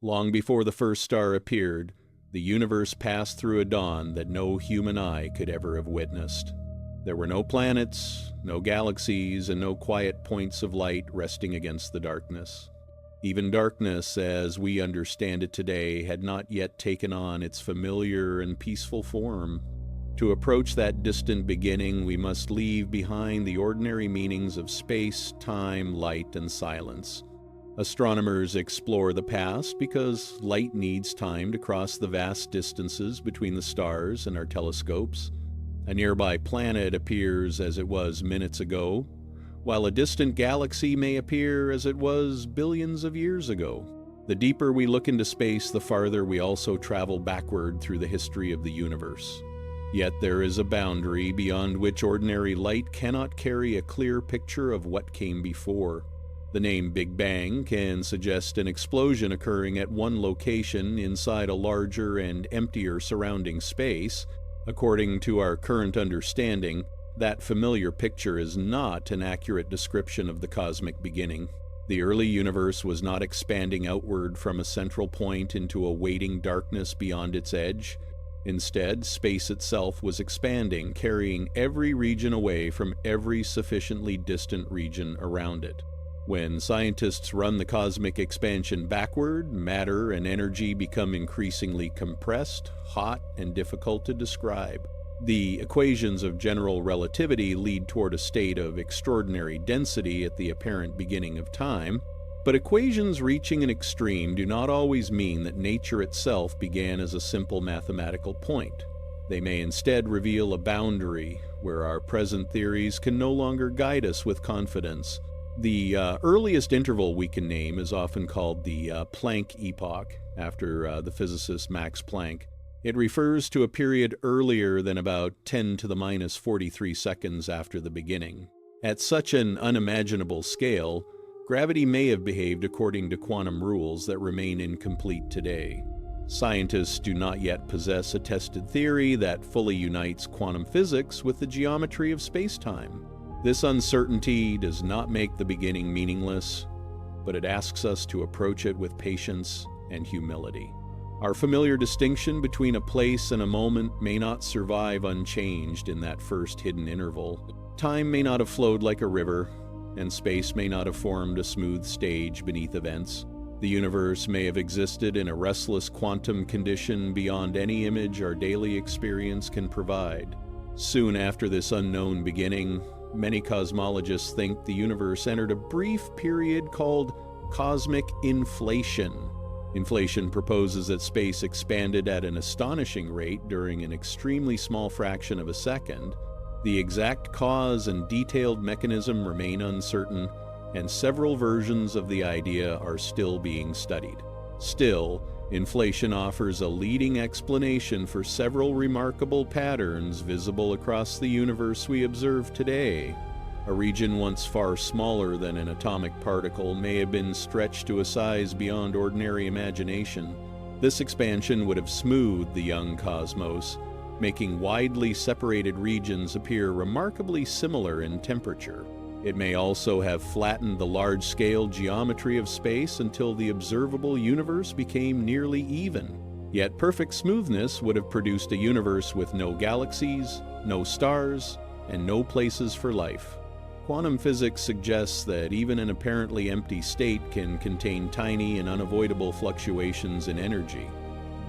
Long before the first star appeared, the universe passed through a dawn that no human eye could ever have witnessed. There were no planets, no galaxies, and no quiet points of light resting against the darkness. Even darkness, as we understand it today, had not yet taken on its familiar and peaceful form. To approach that distant beginning, we must leave behind the ordinary meanings of space, time, light, and silence. Astronomers explore the past because light needs time to cross the vast distances between the stars and our telescopes. A nearby planet appears as it was minutes ago, while a distant galaxy may appear as it was billions of years ago. The deeper we look into space, the farther we also travel backward through the history of the universe. Yet there is a boundary beyond which ordinary light cannot carry a clear picture of what came before. The name Big Bang can suggest an explosion occurring at one location inside a larger and emptier surrounding space. According to our current understanding, that familiar picture is not an accurate description of the cosmic beginning. The early universe was not expanding outward from a central point into a waiting darkness beyond its edge. Instead, space itself was expanding, carrying every region away from every sufficiently distant region around it. When scientists run the cosmic expansion backward, matter and energy become increasingly compressed, hot, and difficult to describe. The equations of general relativity lead toward a state of extraordinary density at the apparent beginning of time, but equations reaching an extreme do not always mean that nature itself began as a simple mathematical point. They may instead reveal a boundary where our present theories can no longer guide us with confidence. The earliest interval we can name is often called the Planck epoch, after the physicist Max Planck. It refers to a period earlier than about 10 to the minus 43 seconds after the beginning. At such an unimaginable scale, gravity may have behaved according to quantum rules that remain incomplete today. Scientists do not yet possess a tested theory that fully unites quantum physics with the geometry of space-time. This uncertainty does not make the beginning meaningless, but it asks us to approach it with patience and humility. Our familiar distinction between a place and a moment may not survive unchanged in that first hidden interval. Time may not have flowed like a river, and space may not have formed a smooth stage beneath events. The universe may have existed in a restless quantum condition beyond any image our daily experience can provide. Soon after this unknown beginning, many cosmologists think the universe entered a brief period called cosmic inflation. Inflation proposes that space expanded at an astonishing rate during an extremely small fraction of a second. The exact cause and detailed mechanism remain uncertain, and several versions of the idea are still being studied. Still, inflation offers a leading explanation for several remarkable patterns visible across the universe we observe today. A region once far smaller than an atomic particle may have been stretched to a size beyond ordinary imagination. This expansion would have smoothed the young cosmos, making widely separated regions appear remarkably similar in temperature. It may also have flattened the large-scale geometry of space until the observable universe became nearly even. Yet perfect smoothness would have produced a universe with no galaxies, no stars, and no places for life. Quantum physics suggests that even an apparently empty state can contain tiny and unavoidable fluctuations in energy.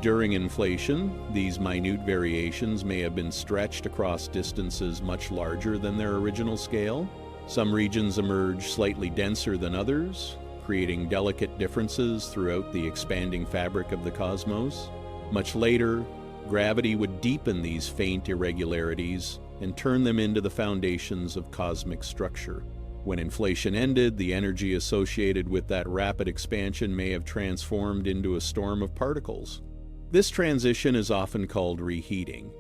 During inflation, these minute variations may have been stretched across distances much larger than their original scale. Some regions emerge slightly denser than others, creating delicate differences throughout the expanding fabric of the cosmos. Much later, gravity would deepen these faint irregularities and turn them into the foundations of cosmic structure. When inflation ended, the energy associated with that rapid expansion may have transformed into a storm of particles. This transition is often called reheating,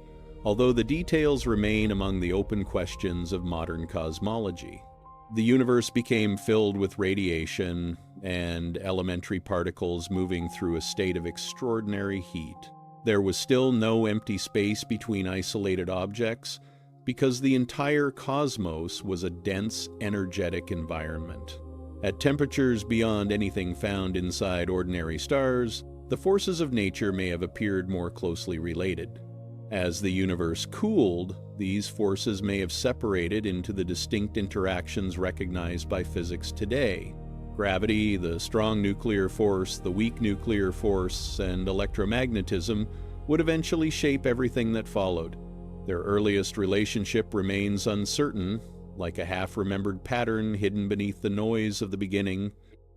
although the details remain among the open questions of modern cosmology. The universe became filled with radiation and elementary particles moving through a state of extraordinary heat. There was still no empty space between isolated objects, because the entire cosmos was a dense, energetic environment. At temperatures beyond anything found inside ordinary stars, the forces of nature may have appeared more closely related. As the universe cooled, these forces may have separated into the distinct interactions recognized by physics today. Gravity, the strong nuclear force, the weak nuclear force, and electromagnetism would eventually shape everything that followed. Their earliest relationship remains uncertain, like a half-remembered pattern hidden beneath the noise of the beginning.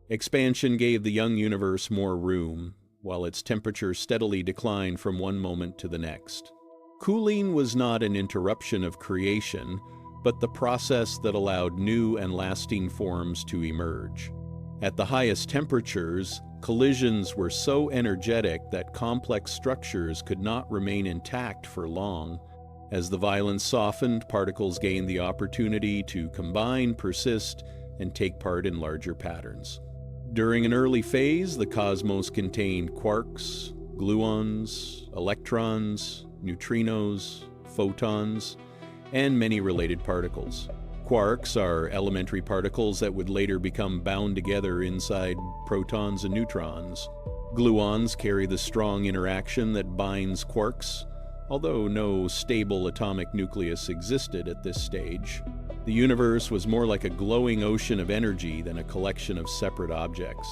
Expansion gave the young universe more room, while its temperature steadily declined from one moment to the next. Cooling was not an interruption of creation, but the process that allowed new and lasting forms to emerge. At the highest temperatures, collisions were so energetic that complex structures could not remain intact for long. As the violence softened, particles gained the opportunity to combine, persist, and take part in larger patterns. During an early phase, the cosmos contained quarks, gluons, electrons, neutrinos, photons, and many related particles. Quarks are elementary particles that would later become bound together inside protons and neutrons. Gluons carry the strong interaction that binds quarks, although no stable atomic nucleus existed at this stage. The universe was more like a glowing ocean of energy than a collection of separate objects.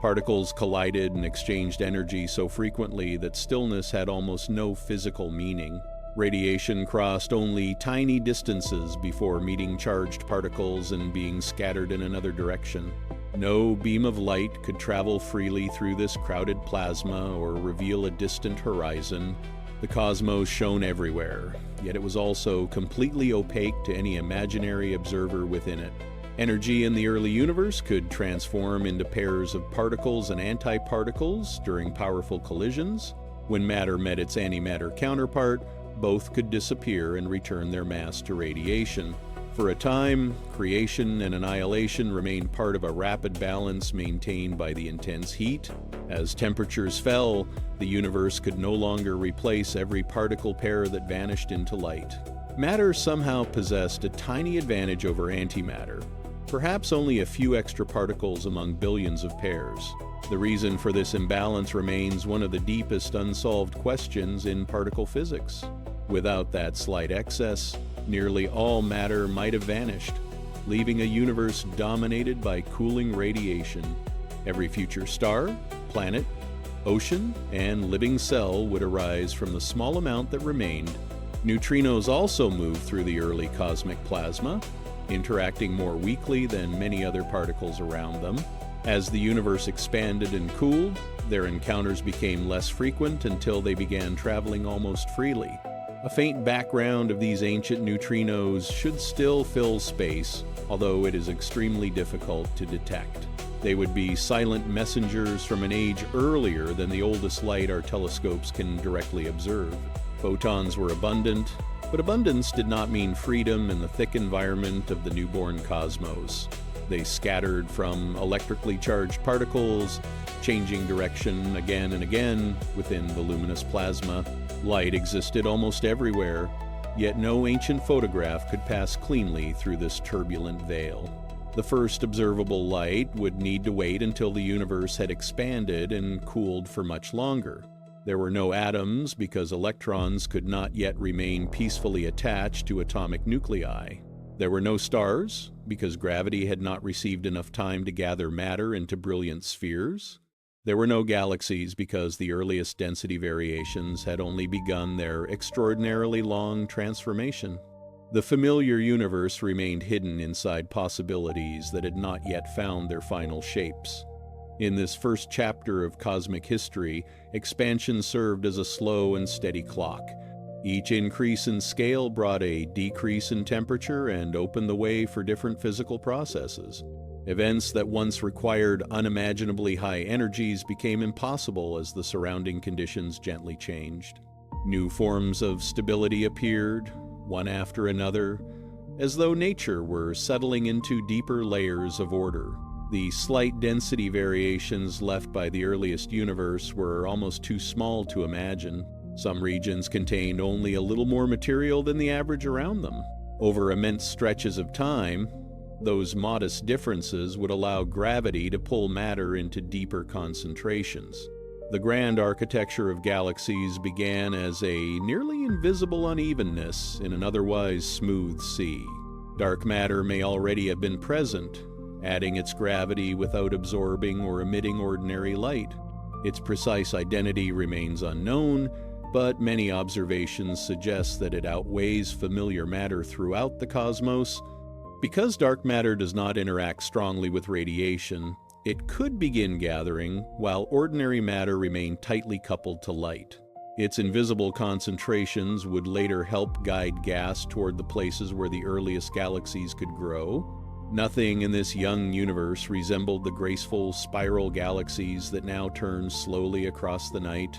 Particles collided and exchanged energy so frequently that stillness had almost no physical meaning. Radiation crossed only tiny distances before meeting charged particles and being scattered in another direction. No beam of light could travel freely through this crowded plasma or reveal a distant horizon. The cosmos shone everywhere, yet it was also completely opaque to any imaginary observer within it. Energy in the early universe could transform into pairs of particles and antiparticles during powerful collisions. When matter met its antimatter counterpart, both could disappear and return their mass to radiation. For a time, creation and annihilation remained part of a rapid balance maintained by the intense heat. As temperatures fell, the universe could no longer replace every particle pair that vanished into light. Matter somehow possessed a tiny advantage over antimatter, perhaps only a few extra particles among billions of pairs. The reason for this imbalance remains one of the deepest unsolved questions in particle physics. Without that slight excess, nearly all matter might have vanished, leaving a universe dominated by cooling radiation. Every future star, planet, ocean, and living cell would arise from the small amount that remained. Neutrinos also moved through the early cosmic plasma, interacting more weakly than many other particles around them. As the universe expanded and cooled, their encounters became less frequent until they began traveling almost freely. A faint background of these ancient neutrinos should still fill space, although it is extremely difficult to detect. They would be silent messengers from an age earlier than the oldest light our telescopes can directly observe. Photons were abundant, but abundance did not mean freedom in the thick environment of the newborn cosmos. They scattered from electrically charged particles, changing direction again and again within the luminous plasma. Light existed almost everywhere, yet no ancient photograph could pass cleanly through this turbulent veil. The first observable light would need to wait until the universe had expanded and cooled for much longer. There were no atoms because electrons could not yet remain peacefully attached to atomic nuclei. There were no stars because gravity had not received enough time to gather matter into brilliant spheres. There were no galaxies because the earliest density variations had only begun their extraordinarily long transformation. The familiar universe remained hidden inside possibilities that had not yet found their final shapes. In this first chapter of cosmic history, expansion served as a slow and steady clock. Each increase in scale brought a decrease in temperature and opened the way for different physical processes. Events that once required unimaginably high energies became impossible as the surrounding conditions gently changed. New forms of stability appeared, one after another, as though nature were settling into deeper layers of order. The slight density variations left by the earliest universe were almost too small to imagine. Some regions contained only a little more material than the average around them. Over immense stretches of time, Those modest differences would allow gravity to pull matter into deeper concentrations. The grand architecture of galaxies began as a nearly invisible unevenness in an otherwise smooth sea. Dark matter may already have been present, adding its gravity without absorbing or emitting ordinary light. Its precise identity remains unknown, but many observations suggest that it outweighs familiar matter throughout the cosmos. Because dark matter does not interact strongly with radiation, it could begin gathering while ordinary matter remained tightly coupled to light. Its invisible concentrations would later help guide gas toward the places where the earliest galaxies could grow. Nothing in this young universe resembled the graceful spiral galaxies that now turn slowly across the night.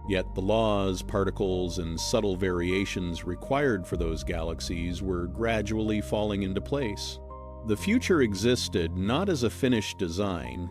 Yet the laws, particles, and subtle variations required for those galaxies were gradually falling into place. The future existed not as a finished design,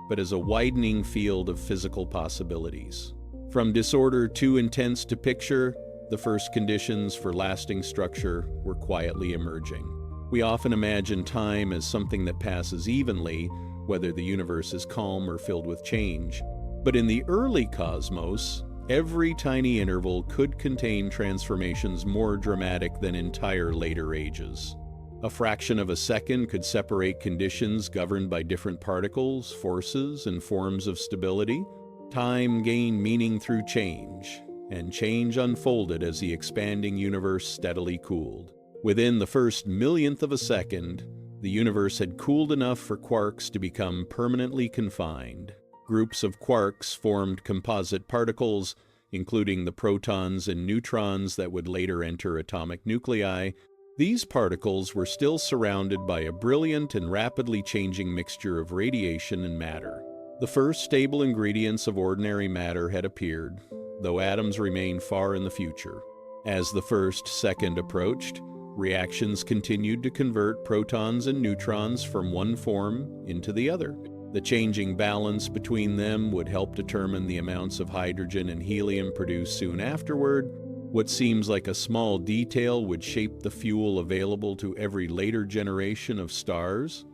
but as a widening field of physical possibilities. From disorder too intense to picture, the first conditions for lasting structure were quietly emerging. We often imagine time as something that passes evenly, whether the universe is calm or filled with change. But in the early cosmos, every tiny interval could contain transformations more dramatic than entire later ages. A fraction of a second could separate conditions governed by different particles, forces, and forms of stability. Time gained meaning through change, and change unfolded as the expanding universe steadily cooled. Within the first millionth of a second, the universe had cooled enough for quarks to become permanently confined. Groups of quarks formed composite particles, including the protons and neutrons that would later enter atomic nuclei. These particles were still surrounded by a brilliant and rapidly changing mixture of radiation and matter. The first stable ingredients of ordinary matter had appeared, though atoms remained far in the future. As the first second approached, reactions continued to convert protons and neutrons from one form into the other. The changing balance between them would help determine the amounts of hydrogen and helium produced soon afterward. What seems like a small detail would shape the fuel available to every later generation of stars.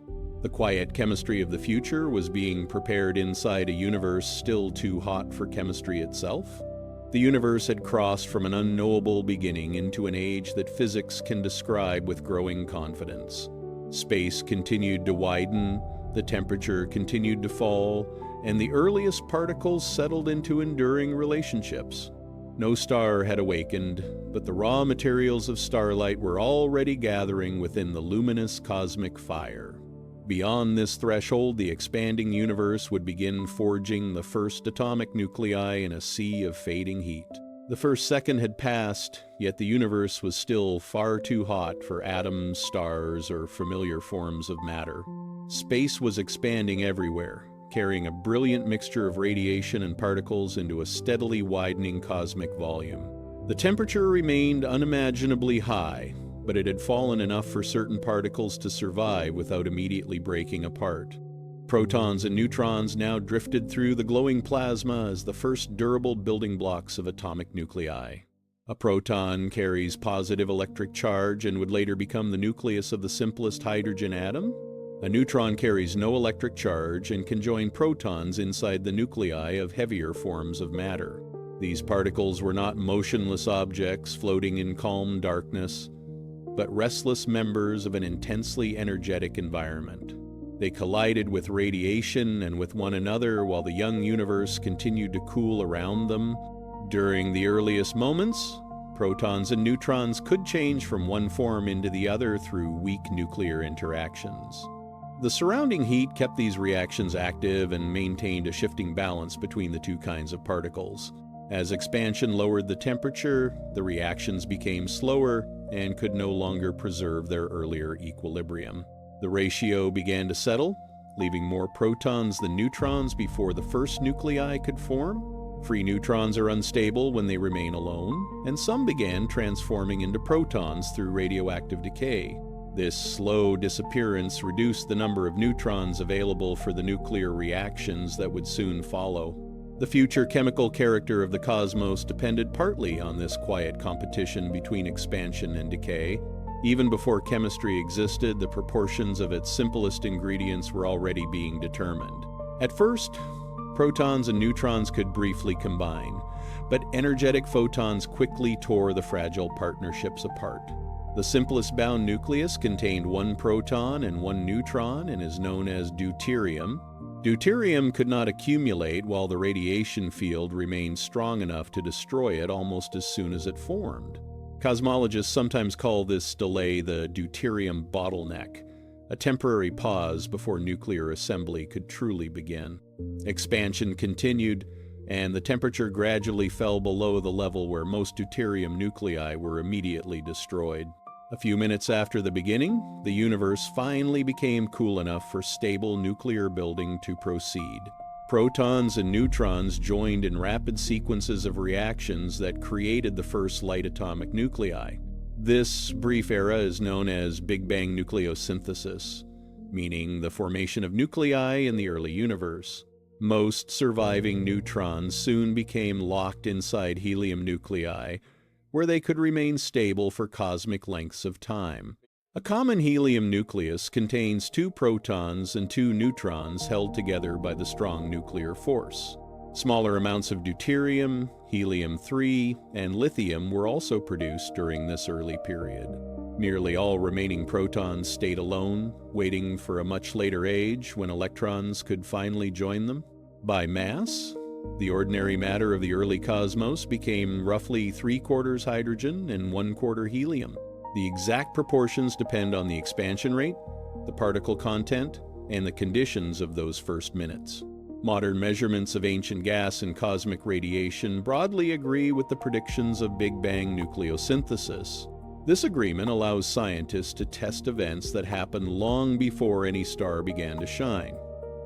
The quiet chemistry of the future was being prepared inside a universe still too hot for chemistry itself. The universe had crossed from an unknowable beginning into an age that physics can describe with growing confidence. Space continued to widen, the temperature continued to fall, and the earliest particles settled into enduring relationships. No star had awakened, but the raw materials of starlight were already gathering within the luminous cosmic fire. Beyond this threshold, the expanding universe would begin forging the first atomic nuclei in a sea of fading heat. The first second had passed, yet the universe was still far too hot for atoms, stars, or familiar forms of matter. Space was expanding everywhere, carrying a brilliant mixture of radiation and particles into a steadily widening cosmic volume. The temperature remained unimaginably high, but it had fallen enough for certain particles to survive without immediately breaking apart. Protons and neutrons now drifted through the glowing plasma as the first durable building blocks of atomic nuclei. A proton carries positive electric charge and would later become the nucleus of the simplest hydrogen atom. A neutron carries no electric charge and can join protons inside the nuclei of heavier forms of matter. These particles were not motionless objects floating in calm darkness, but restless members of an intensely energetic environment. They collided with radiation and with one another while the young universe continued to cool around them. During the earliest moments, protons and neutrons could change from one form into the other through weak nuclear interactions. The surrounding heat kept these reactions active and maintained a shifting balance between the two kinds of particles. As expansion lowered the temperature, the reactions became slower and could no longer preserve their earlier equilibrium. The ratio began to settle, leaving more protons than neutrons before the first nuclei could form. Free neutrons are unstable when they remain alone, and some began transforming into protons through radioactive decay. This slow disappearance reduced the number of neutrons available for the nuclear reactions that would soon follow. The future chemical character of the cosmos depended partly on this quiet competition between expansion and decay. Even before chemistry existed, the proportions of its simplest ingredients were already being determined. At first, protons and neutrons could briefly combine, but energetic photons quickly tore the fragile partnerships apart. The simplest bound nucleus contained one proton and one neutron and is known as deuterium. Deuterium could not accumulate while the radiation field remained strong enough to destroy it almost as soon as it formed. Cosmologists sometimes call this delay the deuterium bottleneck, a temporary pause before nuclear assembly could truly begin. Expansion continued, and the temperature gradually fell below the level where most deuterium nuclei were immediately destroyed. A few minutes after the beginning, the universe finally became cool enough for stable nuclear building to proceed. Protons and neutrons joined in rapid sequences of reactions that created the first light atomic nuclei. This brief era is known as Big Bang nucleosynthesis, meaning the formation of nuclei in the early universe. Most surviving neutrons soon became locked inside helium nuclei, where they could remain stable for cosmic lengths of time. A common helium nucleus contains two protons and two neutrons held together by the strong nuclear force. Smaller amounts of deuterium, helium-3, and lithium were also produced during this early period. Nearly all remaining protons stayed alone, waiting for a much later age when electrons could finally join them. By mass, the ordinary matter of the early cosmos became roughly 3/4 hydrogen and 1/4 helium. The exact proportions depend on the expansion rate, the particle content, and the conditions of those first minutes. Modern measurements of ancient gas and cosmic radiation broadly agree with the predictions of Big Bang nucleosynthesis. This agreement allows scientists to test events that happened long before any star began to shine.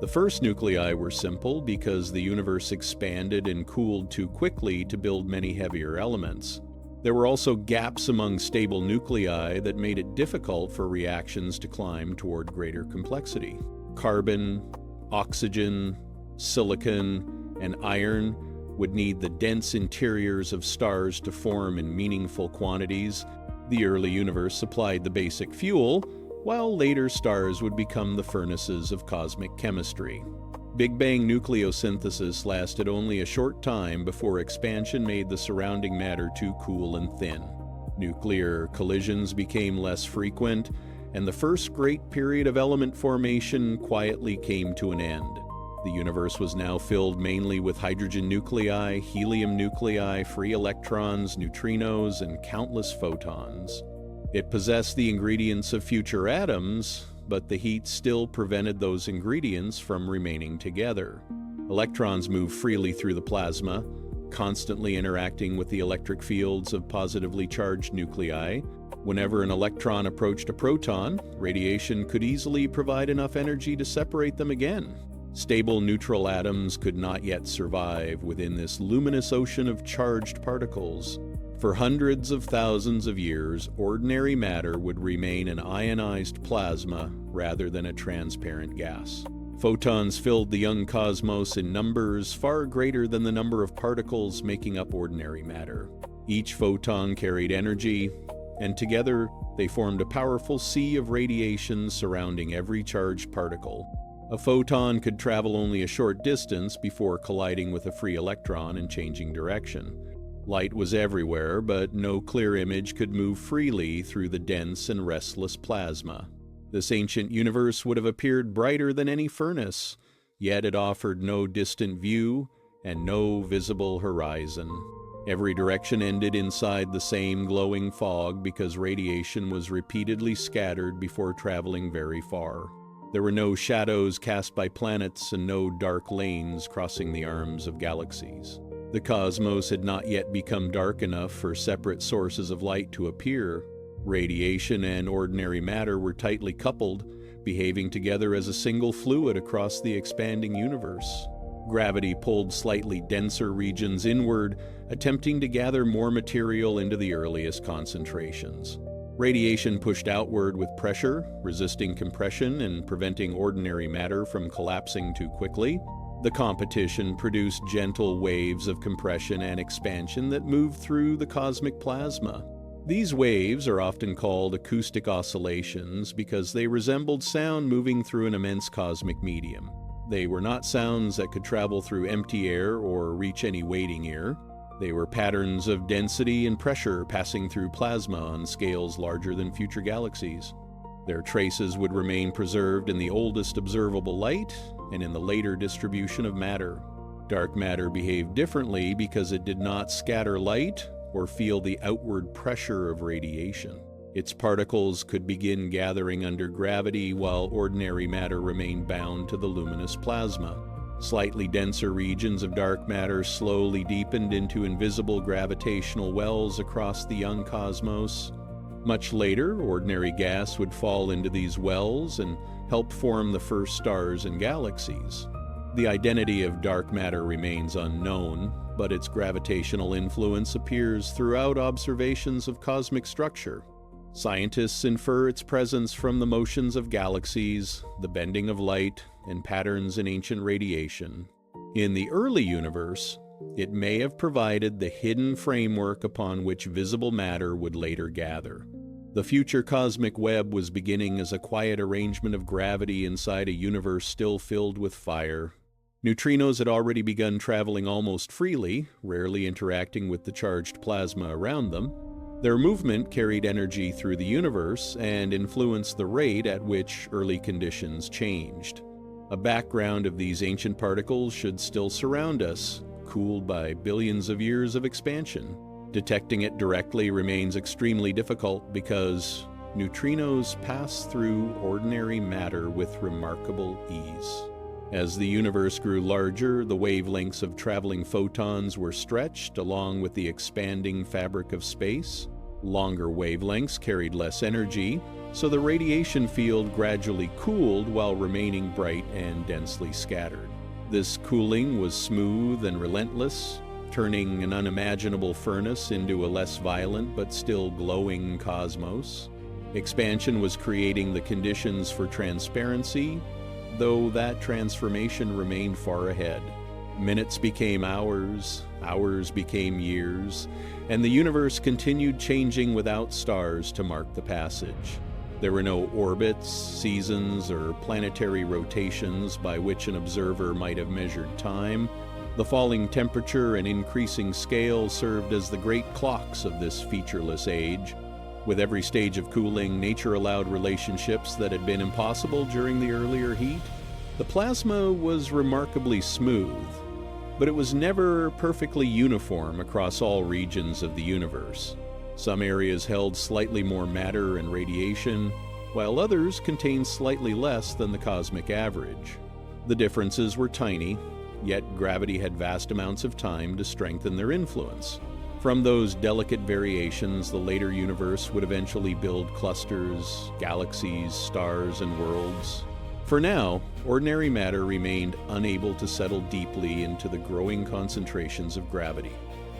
The first nuclei were simple because the universe expanded and cooled too quickly to build many heavier elements. There were also gaps among stable nuclei that made it difficult for reactions to climb toward greater complexity. Carbon, oxygen, silicon, and iron would need the dense interiors of stars to form in meaningful quantities. The early universe supplied the basic fuel, while later stars would become the furnaces of cosmic chemistry. Big Bang nucleosynthesis lasted only a short time before expansion made the surrounding matter too cool and thin. Nuclear collisions became less frequent, and the first great period of element formation quietly came to an end. The universe was now filled mainly with hydrogen nuclei, helium nuclei, free electrons, neutrinos, and countless photons. It possessed the ingredients of future atoms, but the heat still prevented those ingredients from remaining together. Electrons moved freely through the plasma, constantly interacting with the electric fields of positively charged nuclei. Whenever an electron approached a proton, radiation could easily provide enough energy to separate them again. Stable neutral atoms could not yet survive within this luminous ocean of charged particles. For hundreds of thousands of years, ordinary matter would remain an ionized plasma rather than a transparent gas. Photons filled the young cosmos in numbers far greater than the number of particles making up ordinary matter. Each photon carried energy, and together they formed a powerful sea of radiation surrounding every charged particle. A photon could travel only a short distance before colliding with a free electron and changing direction. Light was everywhere, but no clear image could move freely through the dense and restless plasma. This ancient universe would have appeared brighter than any furnace, yet it offered no distant view and no visible horizon. Every direction ended inside the same glowing fog because radiation was repeatedly scattered before traveling very far. There were no shadows cast by planets and no dark lanes crossing the arms of galaxies. The cosmos had not yet become dark enough for separate sources of light to appear. Radiation and ordinary matter were tightly coupled, behaving together as a single fluid across the expanding universe. Gravity pulled slightly denser regions inward, attempting to gather more material into the earliest concentrations. Radiation pushed outward with pressure, resisting compression and preventing ordinary matter from collapsing too quickly. The competition produced gentle waves of compression and expansion that moved through the cosmic plasma. These waves are often called acoustic oscillations because they resembled sound moving through an immense cosmic medium. They were not sounds that could travel through empty air or reach any waiting ear. They were patterns of density and pressure passing through plasma on scales larger than future galaxies. Their traces would remain preserved in the oldest observable light and in the later distribution of matter. Dark matter behaved differently because it did not scatter light or feel the outward pressure of radiation. Its particles could begin gathering under gravity while ordinary matter remained bound to the luminous plasma. Slightly denser regions of dark matter slowly deepened into invisible gravitational wells across the young cosmos. Much later, ordinary gas would fall into these wells and help form the first stars and galaxies. The identity of dark matter remains unknown, but its gravitational influence appears throughout observations of cosmic structure. Scientists infer its presence from the motions of galaxies, the bending of light, and patterns in ancient radiation. In the early universe, it may have provided the hidden framework upon which visible matter would later gather. The future cosmic web was beginning as a quiet arrangement of gravity inside a universe still filled with fire. Neutrinos had already begun traveling almost freely, rarely interacting with the charged plasma around them. Their movement carried energy through the universe and influenced the rate at which early conditions changed. A background of these ancient particles should still surround us, cooled by billions of years of expansion. Detecting it directly remains extremely difficult because neutrinos pass through ordinary matter with remarkable ease. As the universe grew larger, the wavelengths of traveling photons were stretched along with the expanding fabric of space. Longer wavelengths carried less energy, so the radiation field gradually cooled while remaining bright and densely scattered. This cooling was smooth and relentless, turning an unimaginable furnace into a less violent but still glowing cosmos. Expansion was creating the conditions for transparency, though that transformation remained far ahead. Minutes became hours, hours became years, and the universe continued changing without stars to mark the passage. There were no orbits, seasons, or planetary rotations by which an observer might have measured time. The falling temperature and increasing scale served as the great clocks of this featureless age. With every stage of cooling, nature allowed relationships that had been impossible during the earlier heat. The plasma was remarkably smooth, but it was never perfectly uniform across all regions of the universe. Some areas held slightly more matter and radiation, while others contained slightly less than the cosmic average. The differences were tiny, yet gravity had vast amounts of time to strengthen their influence. From those delicate variations, the later universe would eventually build clusters, galaxies, stars, and worlds. For now, ordinary matter remained unable to settle deeply into the growing concentrations of gravity.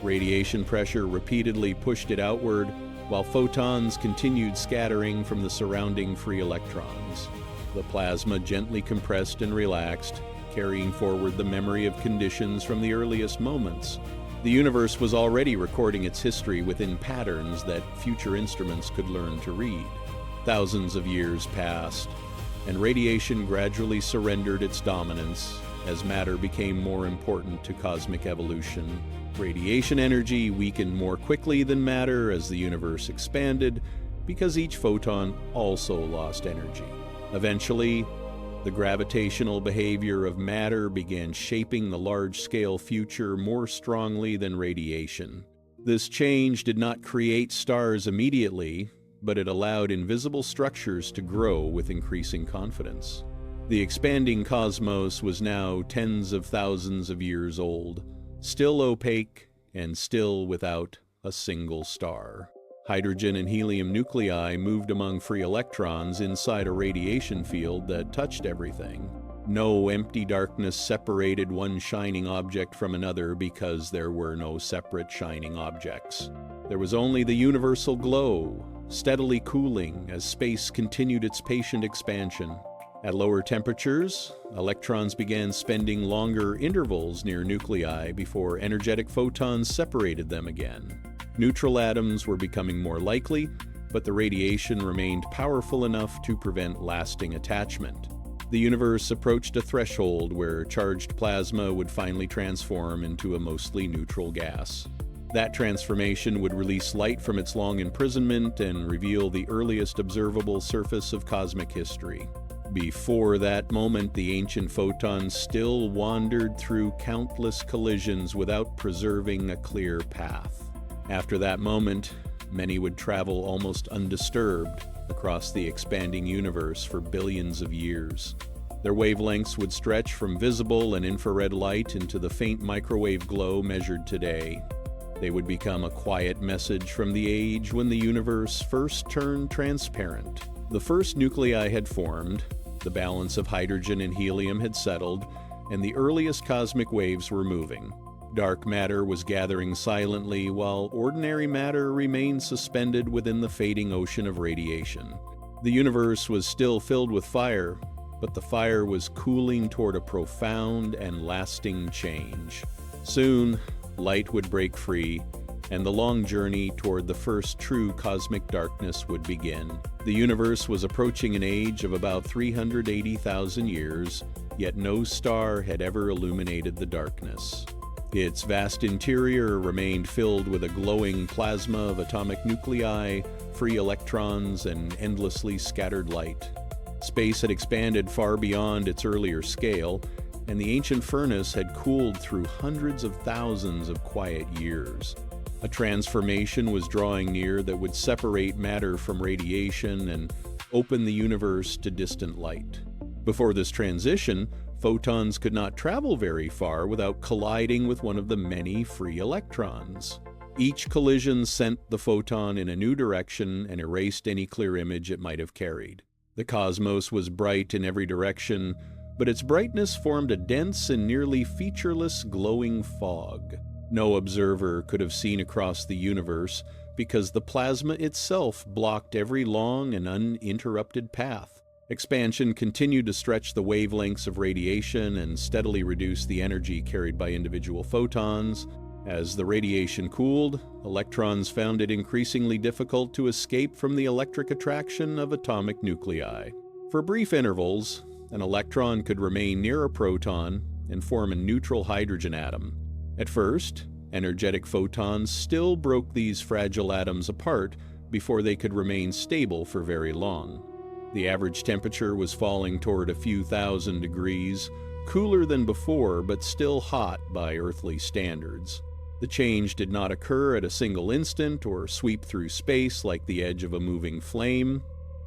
Radiation pressure repeatedly pushed it outward, while photons continued scattering from the surrounding free electrons. The plasma gently compressed and relaxed, carrying forward the memory of conditions from the earliest moments. The universe was already recording its history within patterns that future instruments could learn to read. Thousands of years passed, and radiation gradually surrendered its dominance as matter became more important to cosmic evolution. Radiation energy weakened more quickly than matter as the universe expanded, because each photon also lost energy. Eventually, the gravitational behavior of matter began shaping the large-scale future more strongly than radiation. This change did not create stars immediately, but it allowed invisible structures to grow with increasing confidence. The expanding cosmos was now tens of thousands of years old, still opaque and still without a single star. Hydrogen and helium nuclei moved among free electrons inside a radiation field that touched everything. No empty darkness separated one shining object from another because there were no separate shining objects. There was only the universal glow, steadily cooling as space continued its patient expansion. At lower temperatures, electrons began spending longer intervals near nuclei before energetic photons separated them again. Neutral atoms were becoming more likely, but the radiation remained powerful enough to prevent lasting attachment. The universe approached a threshold where charged plasma would finally transform into a mostly neutral gas. That transformation would release light from its long imprisonment and reveal the earliest observable surface of cosmic history. Before that moment, the ancient photons still wandered through countless collisions without preserving a clear path. After that moment, many would travel almost undisturbed across the expanding universe for billions of years. Their wavelengths would stretch from visible and infrared light into the faint microwave glow measured today. They would become a quiet message from the age when the universe first turned transparent. The first nuclei had formed, the balance of hydrogen and helium had settled, and the earliest cosmic waves were moving. Dark matter was gathering silently, while ordinary matter remained suspended within the fading ocean of radiation. The universe was still filled with fire, but the fire was cooling toward a profound and lasting change. Soon, light would break free, and the long journey toward the first true cosmic darkness would begin. The universe was approaching an age of about 380,000 years, yet no star had ever illuminated the darkness. Its vast interior remained filled with a glowing plasma of atomic nuclei, free electrons, and endlessly scattered light. Space had expanded far beyond its earlier scale, and the ancient furnace had cooled through hundreds of thousands of quiet years. A transformation was drawing near that would separate matter from radiation and open the universe to distant light. Before this transition, photons could not travel very far without colliding with one of the many free electrons. Each collision sent the photon in a new direction and erased any clear image it might have carried. The cosmos was bright in every direction, but its brightness formed a dense and nearly featureless glowing fog. No observer could have seen across the universe because the plasma itself blocked every long and uninterrupted path. Expansion continued to stretch the wavelengths of radiation and steadily reduce the energy carried by individual photons. As the radiation cooled, electrons found it increasingly difficult to escape from the electric attraction of atomic nuclei. For brief intervals, an electron could remain near a proton and form a neutral hydrogen atom. At first, energetic photons still broke these fragile atoms apart before they could remain stable for very long. The average temperature was falling toward a few thousand degrees, cooler than before but still hot by earthly standards. The change did not occur at a single instant or sweep through space like the edge of a moving flame.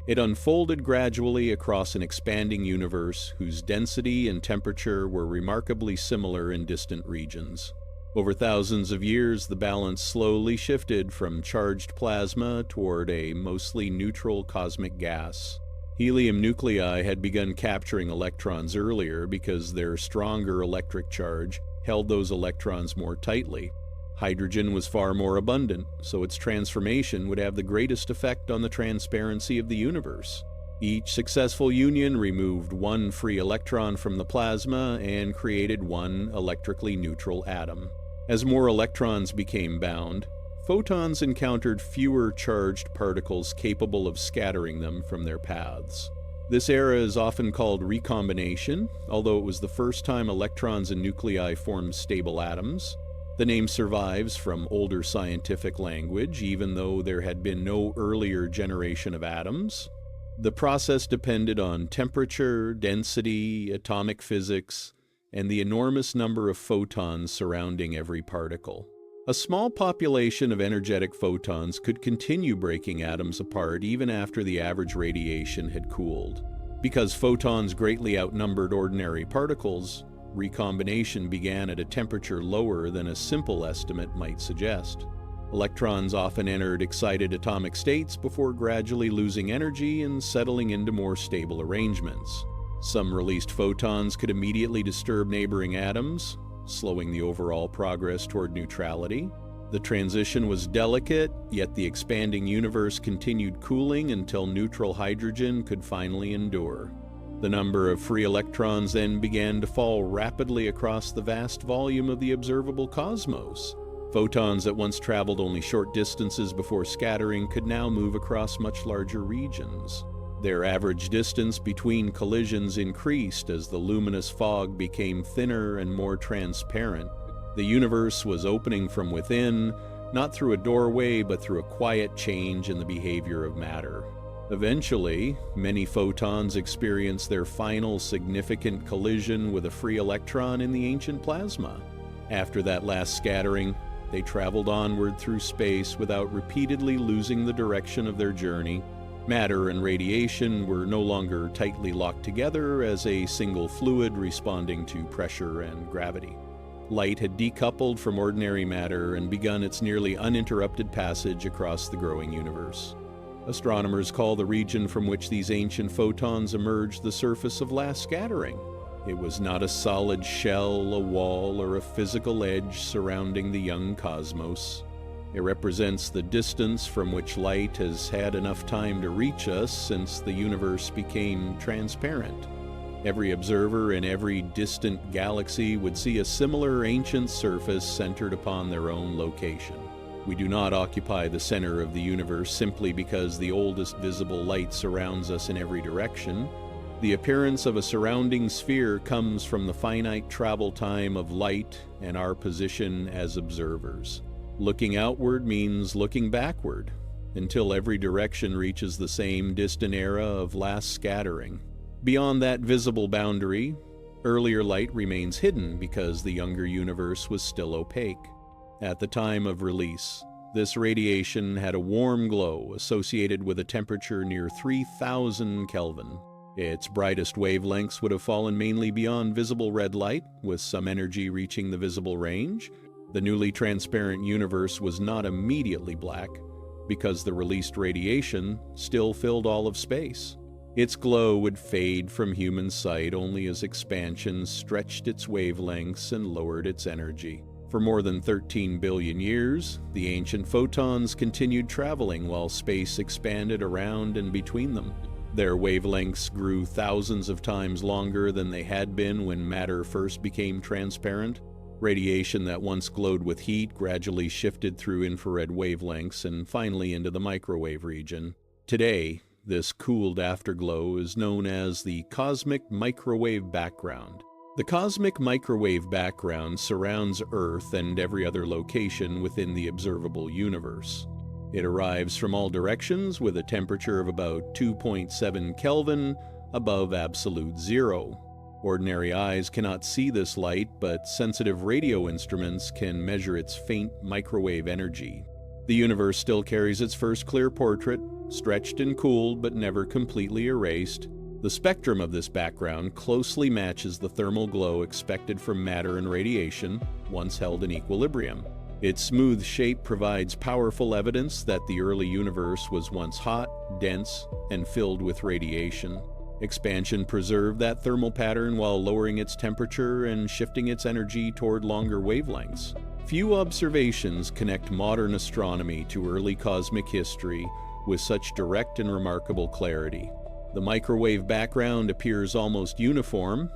It unfolded gradually across an expanding universe whose density and temperature were remarkably similar in distant regions. Over thousands of years, the balance slowly shifted from charged plasma toward a mostly neutral cosmic gas. Helium nuclei had begun capturing electrons earlier because their stronger electric charge held those electrons more tightly. Hydrogen was far more abundant, so its transformation would have the greatest effect on the transparency of the universe. Each successful union removed one free electron from the plasma and created one electrically neutral atom. As more electrons became bound, photons encountered fewer charged particles capable of scattering them from their paths. This era is often called recombination, although it was the first time electrons and nuclei formed stable atoms. The name survives from older scientific language, even though there had been no earlier generation of atoms. The process depended on temperature, density, atomic physics, and the enormous number of photons surrounding every particle. A small population of energetic photons could continue breaking atoms apart even after the average radiation had cooled. Because photons greatly outnumbered ordinary particles, recombination began at a temperature lower than a simple estimate might suggest. Electrons often entered excited atomic states before gradually losing energy and settling into more stable arrangements. Some released photons could immediately disturb neighboring atoms, slowing the overall progress toward neutrality. The transition was delicate, yet the expanding universe continued cooling until neutral hydrogen could finally endure. The number of free electrons then began to fall rapidly across the vast volume of the observable cosmos. Photons that once traveled only short distances before scattering could now move across much larger regions. Their average distance between collisions increased as the luminous fog became thinner and more transparent. The universe was opening from within, not through a doorway, but through a quiet change in the behavior of matter. Eventually, many photons experienced their final significant collision with a free electron in the ancient plasma. After that last scattering, they traveled onward through space without repeatedly losing the direction of their journey. Matter and radiation were no longer tightly locked together as a single fluid responding to pressure and gravity. Light had decoupled from ordinary matter and begun its nearly uninterrupted passage across the growing universe. Astronomers call the region from which these ancient photons emerged the surface of last scattering. It was not a solid shell, a wall, or a physical edge surrounding the young cosmos. It represents the distance from which light has had enough time to reach us since the universe became transparent. Every observer in every distant galaxy would see a similar ancient surface centered upon their own location. We do not occupy the center of the universe simply because the oldest visible light surrounds us in every direction. The appearance of a surrounding sphere comes from the finite travel time of light and our position as observers. Looking outward means looking backward, until every direction reaches the same distant era of last scattering. Beyond that visible boundary, earlier light remains hidden because the younger universe was still opaque. At the time of release, this radiation had a warm glow associated with a temperature near 3000 Kelvin. Its brightest wavelengths would have fallen mainly beyond visible red light, with some energy reaching the visible range. The newly transparent universe was not immediately black, because the released radiation still filled all of space. Its glow would fade from human sight only as expansion stretched its wavelengths and lowered its energy. For more than 13 billion years, the ancient photons continued traveling while space expanded around and between them. Their wavelengths grew thousands of times longer than they had been when matter first became transparent. Radiation that once glowed with heat gradually shifted through infrared wavelengths and finally into the microwave region. Today, this cooled afterglow is known as the cosmic microwave background. The cosmic microwave background surrounds Earth and every other location within the observable universe. It arrives from all directions with a temperature of about 2.7 Kelvin above absolute zero. Ordinary eyes cannot see this light, but sensitive radio instruments can measure its faint microwave energy. The universe still carries its first clear portrait, stretched and cooled but never completely erased. The spectrum of this background closely matches the thermal glow expected from matter and radiation, once held in equilibrium. Its smooth shape provides powerful evidence that the early universe was once hot, dense, and filled with radiation. Expansion preserved that thermal pattern while lowering its temperature and shifting its energy toward longer wavelengths. Few observations connect modern astronomy to early cosmic history with such direct and remarkable clarity. The microwave background appears almost uniform,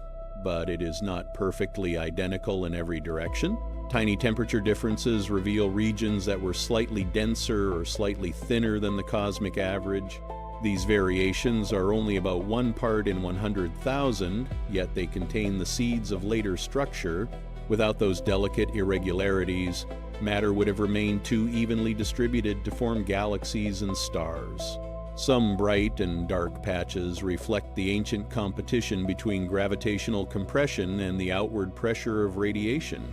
but it is not perfectly identical in every direction. Tiny temperature differences reveal regions that were slightly denser or slightly thinner than the cosmic average. These variations are only about 1 part in 100,000, yet they contain the seeds of later structure. Without those delicate irregularities, matter would have remained too evenly distributed to form galaxies and stars. Some bright and dark patches reflect the ancient competition between gravitational compression and the outward pressure of radiation.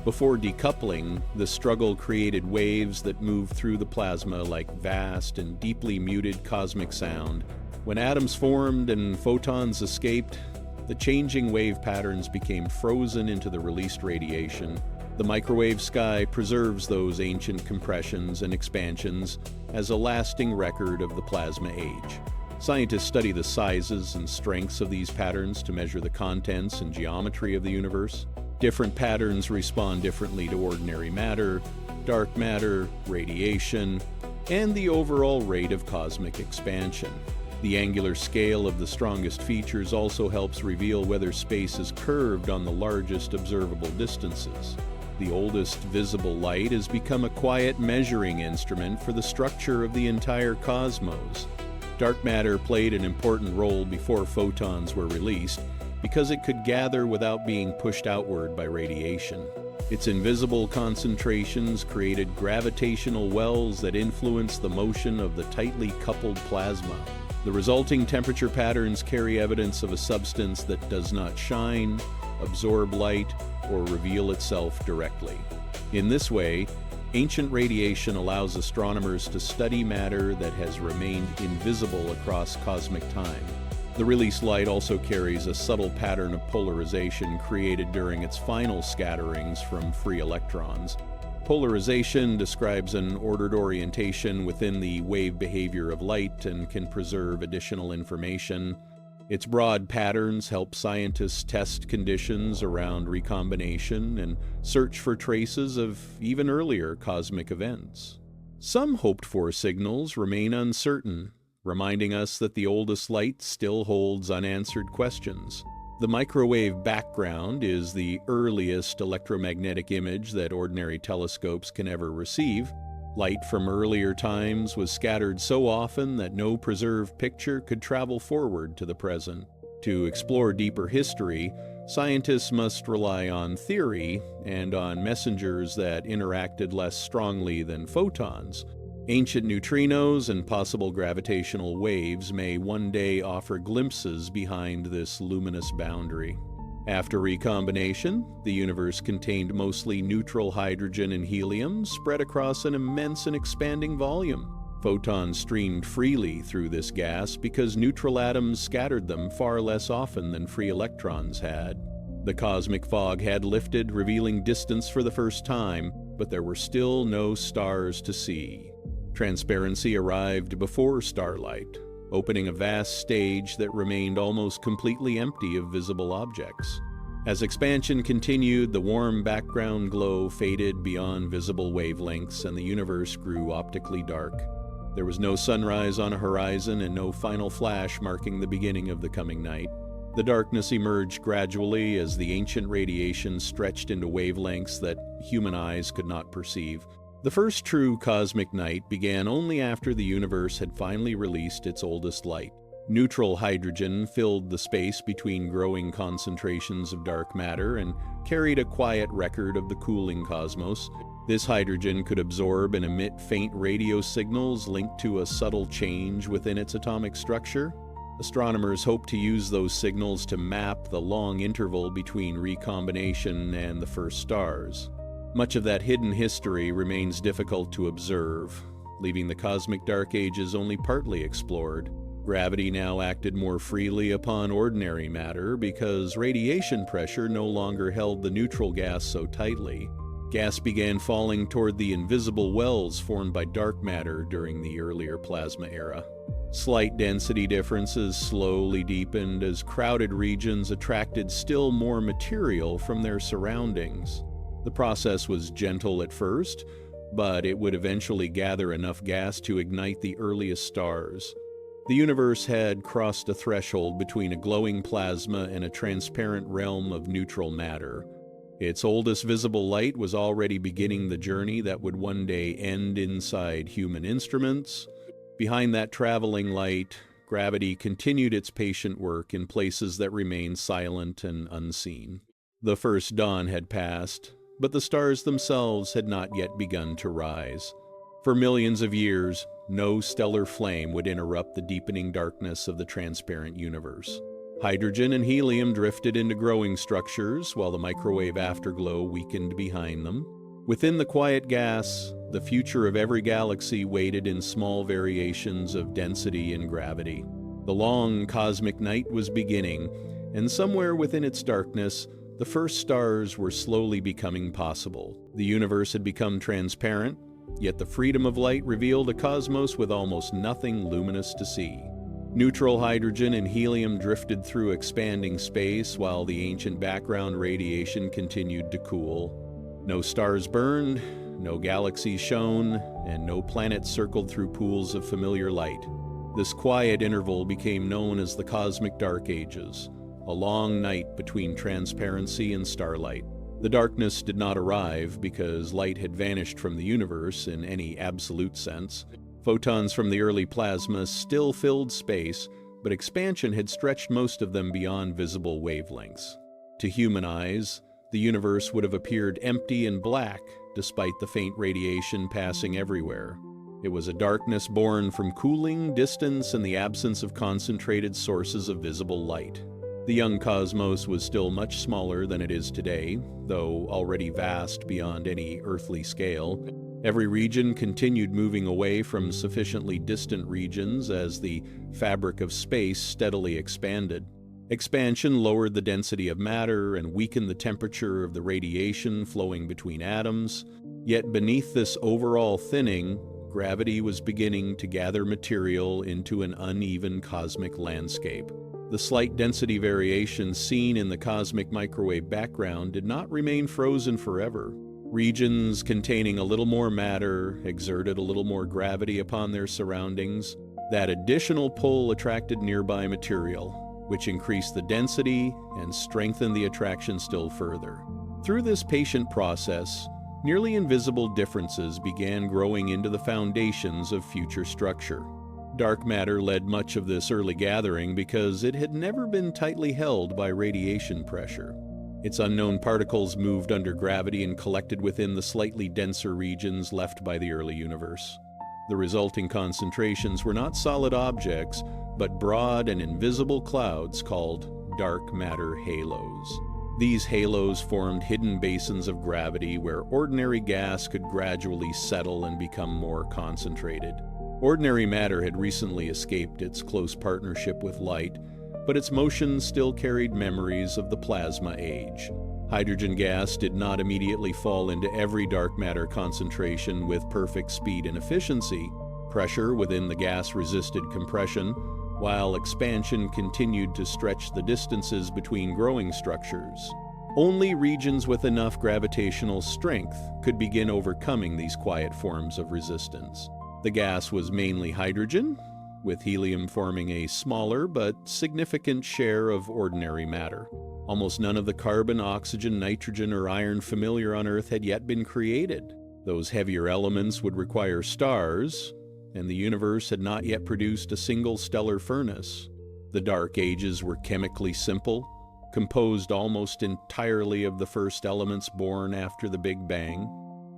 Before decoupling, the struggle created waves that moved through the plasma like vast and deeply muted cosmic sound. When atoms formed and photons escaped, the changing wave patterns became frozen into the released radiation. The microwave sky preserves those ancient compressions and expansions as a lasting record of the plasma age. Scientists study the sizes and strengths of these patterns to measure the contents and geometry of the universe. Different patterns respond differently to ordinary matter, dark matter, radiation, and the overall rate of cosmic expansion. The angular scale of the strongest features also helps reveal whether space is curved on the largest observable distances. the oldest visible light has become a quiet measuring instrument for the structure of the entire cosmos. Dark matter played an important role before photons were released because it could gather without being pushed outward by radiation. Its invisible concentrations created gravitational wells that influenced the motion of the tightly coupled plasma. The resulting temperature patterns carry evidence of a substance that does not shine, absorb light, or reveal itself directly. In this way, ancient radiation allows astronomers to study matter that has remained invisible across cosmic time. The released light also carries a subtle pattern of polarization created during its final scatterings from free electrons. Polarization describes an ordered orientation within the wave behavior of light and can preserve additional information. Its broad patterns help scientists test conditions around recombination and search for traces of even earlier cosmic events. Some hoped-for signals remain uncertain, reminding us that the oldest light still holds unanswered questions. The microwave background is the earliest electromagnetic image that ordinary telescopes can ever receive. Light from earlier times was scattered so often that no preserved picture could travel forward to the present. To explore deeper history, scientists must rely on theory and on messengers that interacted less strongly than photons. Ancient neutrinos and possible gravitational waves may one day offer glimpses behind this luminous boundary. After recombination, the universe contained mostly neutral hydrogen and helium spread across an immense and expanding volume. Photons streamed freely through this gas because neutral atoms scattered them far less often than free electrons had. The cosmic fog had lifted, revealing distance for the first time, but there were still no stars to see. Transparency arrived before starlight, opening a vast stage that remained almost completely empty of visible objects. As expansion continued, the warm background glow faded beyond visible wavelengths and the universe grew optically dark. There was no sunrise on a horizon and no final flash marking the beginning of the coming night. The darkness emerged gradually as the ancient radiation stretched into wavelengths that human eyes could not perceive. The first true cosmic night began only after the universe had finally released its oldest light. Neutral hydrogen filled the space between growing concentrations of dark matter and carried a quiet record of the cooling cosmos. This hydrogen could absorb and emit faint radio signals linked to a subtle change within its atomic structure. Astronomers hoped to use those signals to map the long interval between recombination and the first stars. Much of that hidden history remains difficult to observe, leaving the cosmic dark ages only partly explored. Gravity now acted more freely upon ordinary matter because radiation pressure no longer held the neutral gas so tightly. Gas began falling toward the invisible wells formed by dark matter during the earlier plasma era. Slight density differences slowly deepened as crowded regions attracted still more material from their surroundings. The process was gentle at first, but it would eventually gather enough gas to ignite the earliest stars. The universe had crossed a threshold between a glowing plasma and a transparent realm of neutral matter. Its oldest visible light was already beginning the journey that would one day end inside human instruments. Behind that traveling light, gravity continued its patient work in places that remained silent and unseen. The first dawn had passed, but the stars themselves had not yet begun to rise. For millions of years, no stellar flame would interrupt the deepening darkness of the transparent universe. Hydrogen and helium drifted into growing structures, while the microwave afterglow weakened behind them. Within the quiet gas, the future of every galaxy waited in small variations of density and gravity. The long cosmic night was beginning, and somewhere within its darkness, the first stars were slowly becoming possible. The universe had become transparent, yet the freedom of light revealed a cosmos with almost nothing luminous to see. Neutral hydrogen and helium drifted through expanding space while the ancient background radiation continued to cool. No stars burned, no galaxies shone, and no planets circled through pools of familiar light. This quiet interval became known as the Cosmic Dark Ages, a long night between transparency and starlight. The darkness did not arrive because light had vanished from the universe in any absolute sense. Photons from the early plasma still filled space, but expansion had stretched most of them beyond visible wavelengths. To human eyes, the universe would have appeared empty and black, despite the faint radiation passing everywhere. It was a darkness born from cooling, distance, and the absence of concentrated sources of visible light. The young cosmos was still much smaller than it is today, though already vast beyond any earthly scale. Every region continued moving away from sufficiently distant regions as the fabric of space steadily expanded. Expansion lowered the density of matter and weakened the temperature of the radiation flowing between atoms. Yet beneath this overall thinning, gravity was beginning to gather material into an uneven cosmic landscape. The slight density variations seen in the cosmic microwave background did not remain frozen forever. Regions containing a little more matter exerted a little more gravity upon their surroundings. That additional pull attracted nearby material, which increased the density and strengthened the attraction still further. Through this patient process, nearly invisible differences began growing into the foundations of future structure. Dark matter led much of this early gathering because it had never been tightly held by radiation pressure. Its unknown particles moved under gravity and collected within the slightly denser regions left by the early universe. The resulting concentrations were not solid objects, but broad and invisible clouds called dark matter halos. These halos formed hidden basins of gravity where ordinary gas could gradually settle and become more concentrated. Ordinary matter had recently escaped its close partnership with light, but its motion still carried memories of the plasma age. Hydrogen gas did not immediately fall into every dark matter concentration with perfect speed and efficiency. Pressure within the gas resisted compression, while expansion continued to stretch the distances between growing structures. Only regions with enough gravitational strength could begin overcoming these quiet forms of resistance. The gas was mainly hydrogen, with helium forming a smaller but significant share of ordinary matter. Almost none of the carbon, oxygen, nitrogen, or iron familiar on Earth had yet been created. Those heavier elements would require stars, and the universe had not yet produced a single stellar furnace. The Dark Ages were chemically simple, composed almost entirely of the first elements born after the Big Bang.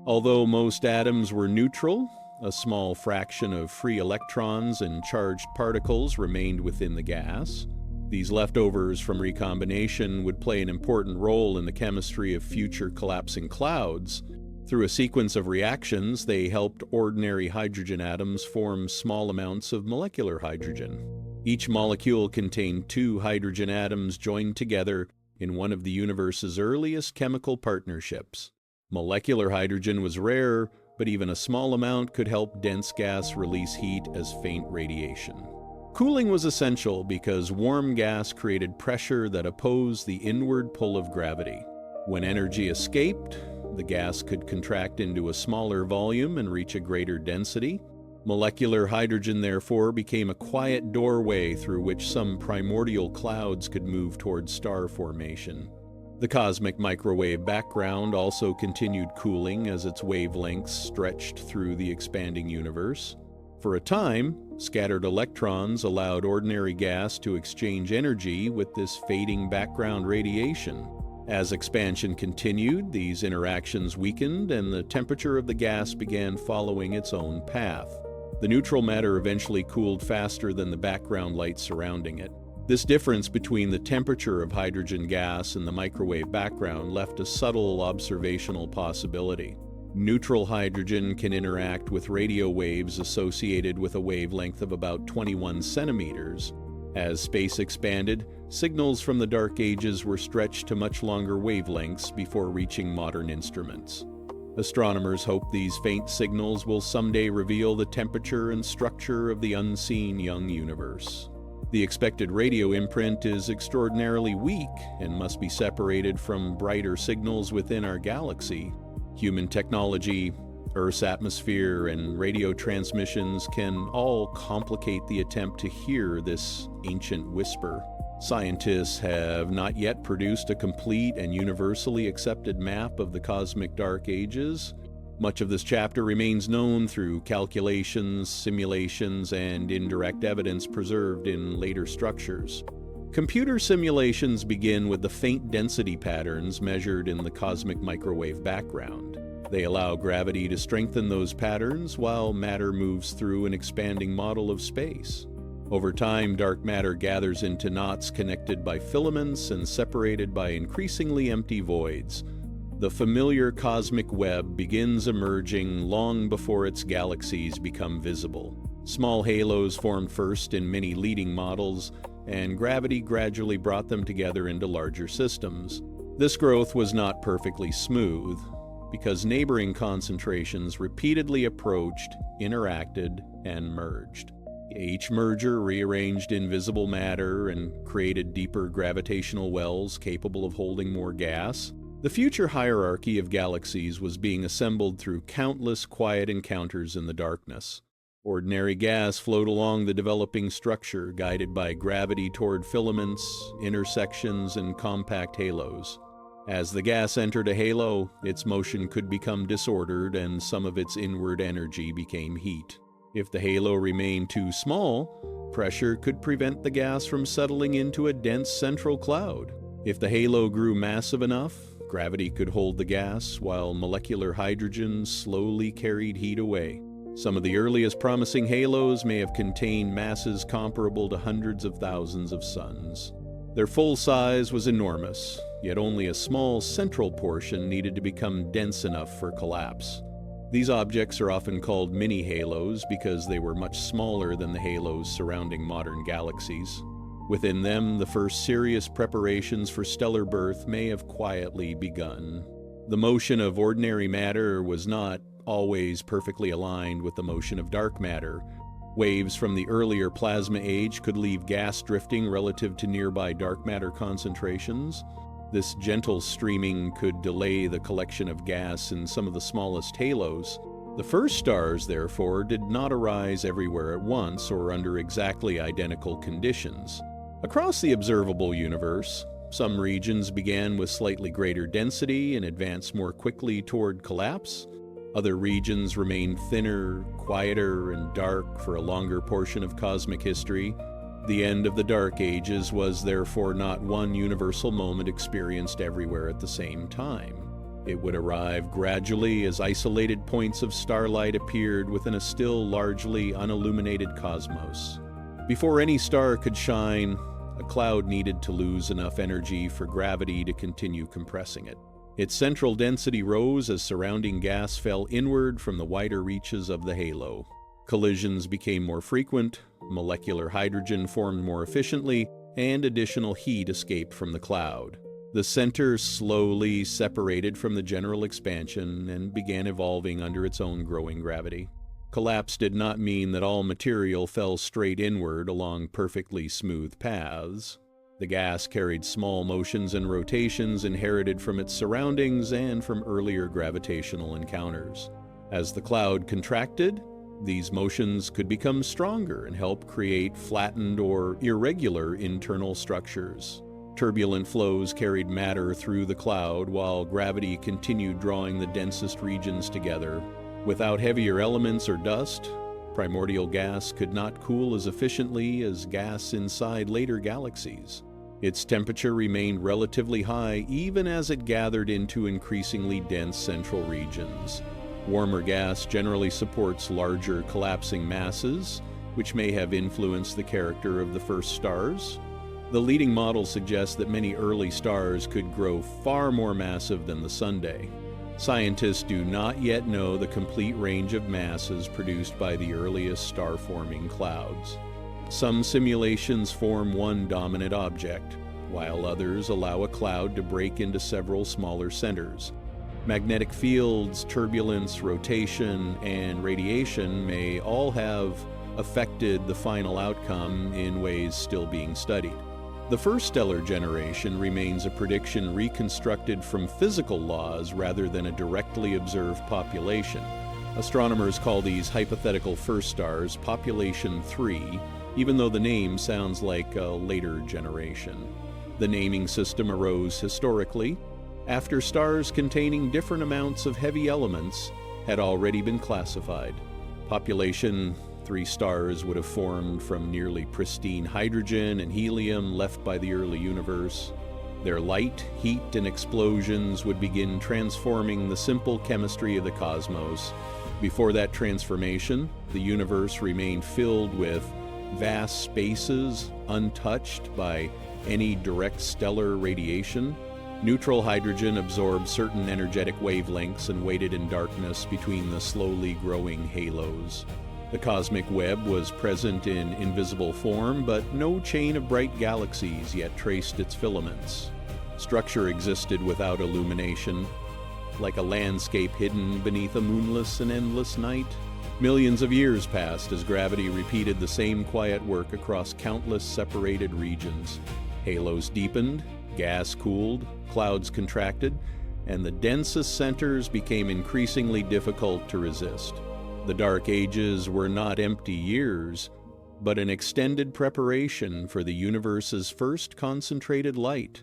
Although most atoms were neutral, a small fraction of free electrons and charged particles remained within the gas. These leftovers from recombination would play an important role in the chemistry of future collapsing clouds. Through a sequence of reactions, they helped ordinary hydrogen atoms form small amounts of molecular hydrogen. Each molecule contained two hydrogen atoms joined together in one of the universe's earliest chemical partnerships. Molecular hydrogen was rare, but even a small amount could help dense gas release heat as faint radiation. Cooling was essential because warm gas created pressure that opposed the inward pull of gravity. When energy escaped, the gas could contract into a smaller volume and reach a greater density. Molecular hydrogen, therefore, became a quiet doorway through which some primordial clouds could move toward star formation. The cosmic microwave background also continued cooling as its wavelengths stretched through the expanding universe. For a time, scattered electrons allowed ordinary gas to exchange energy with this fading background radiation. As expansion continued, these interactions weakened and the temperature of the gas began following its own path. The neutral matter eventually cooled faster than the background light surrounding it. This difference between the temperature of hydrogen gas and the microwave background left a subtle observational possibility. Neutral hydrogen can interact with radio waves associated with a wavelength of about 21 centimeters. As space expanded, signals from the Dark Ages were stretched to much longer wavelengths before reaching modern instruments. Astronomers hope these faint signals will someday reveal the temperature and structure of the unseen young universe. The expected radio imprint is extraordinarily weak and must be separated from brighter signals within our galaxy. Human technology, Earth's atmosphere, and radio transmissions can all complicate the attempt to hear this ancient whisper. Scientists have not yet produced a complete and universally accepted map of the cosmic dark ages. Much of this chapter remains known through calculations, simulations, and indirect evidence preserved in later structures. Computer simulations begin with the faint density patterns measured in the cosmic microwave background. They allow gravity to strengthen those patterns while matter moves through an expanding model of space. Over time, dark matter gathers into knots connected by filaments and separated by increasingly empty voids. The familiar cosmic web begins emerging long before its galaxies become visible. Small halos formed first in many leading models, and gravity gradually brought them together into larger systems. This growth was not perfectly smooth, because neighboring concentrations repeatedly approached, interacted, and merged. Each merger rearranged invisible matter and created deeper gravitational wells capable of holding more gas. The future hierarchy of galaxies was being assembled through countless quiet encounters in the darkness. Ordinary gas flowed along the developing structure, guided by gravity toward filaments, intersections, and compact halos. As the gas entered a halo, its motion could become disordered and some of its inward energy became heat. If the halo remained too small, pressure could prevent the gas from settling into a dense central cloud. If the halo grew massive enough, gravity could hold the gas while molecular hydrogen slowly carried heat away. Some of the earliest promising halos may have contained masses comparable to hundreds of thousands of suns. Their full size was enormous, yet only a small central portion needed to become dense enough for collapse. These objects are often called mini-halos because they were much smaller than the halos surrounding modern galaxies. Within them, the first serious preparations for stellar birth may have quietly begun. The motion of ordinary matter was not always perfectly aligned with the motion of dark matter. Waves from the earlier plasma age could leave gas drifting relative to nearby dark matter concentrations. This gentle streaming could delay the collection of gas in some of the smallest halos. The first stars, therefore, did not arise everywhere at once or under exactly identical conditions. Across the observable universe, some regions began with slightly greater density and advanced more quickly toward collapse. Other regions remained thinner, quieter, and dark for a longer portion of cosmic history. The end of the Dark Ages was therefore not one universal moment experienced everywhere at the same time. It would arrive gradually as isolated points of starlight appeared within a still largely unilluminated cosmos. Before any star could shine, a cloud needed to lose enough energy for gravity to continue compressing it. Its central density rose as surrounding gas fell inward from the wider reaches of the halo. Collisions became more frequent, molecular hydrogen formed more efficiently, and additional heat escaped from the cloud. The center slowly separated from the general expansion and began evolving under its own growing gravity. Collapse did not mean that all material fell straight inward along perfectly smooth paths. The gas carried small motions and rotations inherited from its surroundings and from earlier gravitational encounters. As the cloud contracted, these motions could become stronger and help create flattened or irregular internal structures. Turbulent flows carried matter through the cloud while gravity continued drawing the densest regions together. Without heavier elements or dust, primordial gas could not cool as efficiently as gas inside later galaxies. Its temperature remained relatively high even as it gathered into increasingly dense central regions. Warmer gas generally supports larger collapsing masses, which may have influenced the character of the first stars. The leading model suggests that many early stars could grow far more massive than the Sunday. Scientists do not yet know the complete range of masses produced by the earliest star-forming clouds. Some simulations form one dominant object, while others allow a cloud to break into several smaller centers. Magnetic fields, turbulence, rotation, and radiation may all have affected the final outcome in ways still being studied. The first stellar generation remains a prediction reconstructed from physical laws rather than a directly observed population. Astronomers call these hypothetical first stars population 3, even though the name sounds like a later generation. The naming system arose historically, after stars containing different amounts of heavy elements had already been classified. Population: 3 stars would have formed from nearly pristine hydrogen and helium left by the early universe. Their light, heat, and explosions would begin transforming the simple chemistry of the cosmos. Before that transformation, the universe remained filled with vast spaces untouched by any direct stellar radiation. Neutral hydrogen absorbed certain energetic wavelengths and waited in darkness between the slowly growing halos. The cosmic web was present in invisible form, but no chain of bright galaxies yet traced its filaments. Structure existed without illumination, like a landscape hidden beneath a moonless and endless night. Millions of years passed as gravity repeated the same quiet work across countless separated regions. Halos deepened, gas cooled, clouds contracted, and the densest centers became increasingly difficult to resist. The Dark Ages were not empty years, but an extended preparation for the universe's first concentrated light.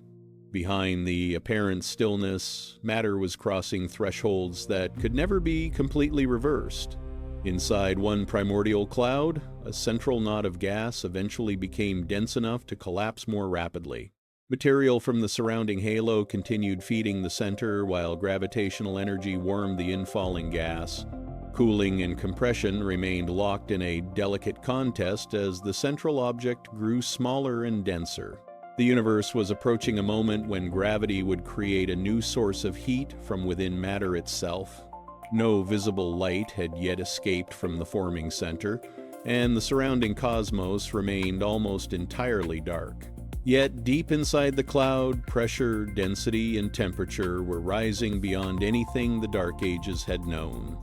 Behind the apparent stillness, matter was crossing thresholds that could never be completely reversed. Inside one primordial cloud, a central knot of gas eventually became dense enough to collapse more rapidly. Material from the surrounding halo continued feeding the center while gravitational energy warmed the infalling gas. Cooling and compression remained locked in a delicate contest as the central object grew smaller and denser. The universe was approaching a moment when gravity would create a new source of heat from within matter itself. No visible light had yet escaped from the forming center, and the surrounding cosmos remained almost entirely dark. Yet deep inside the cloud, pressure, density, and temperature were rising beyond anything the Dark Ages had known.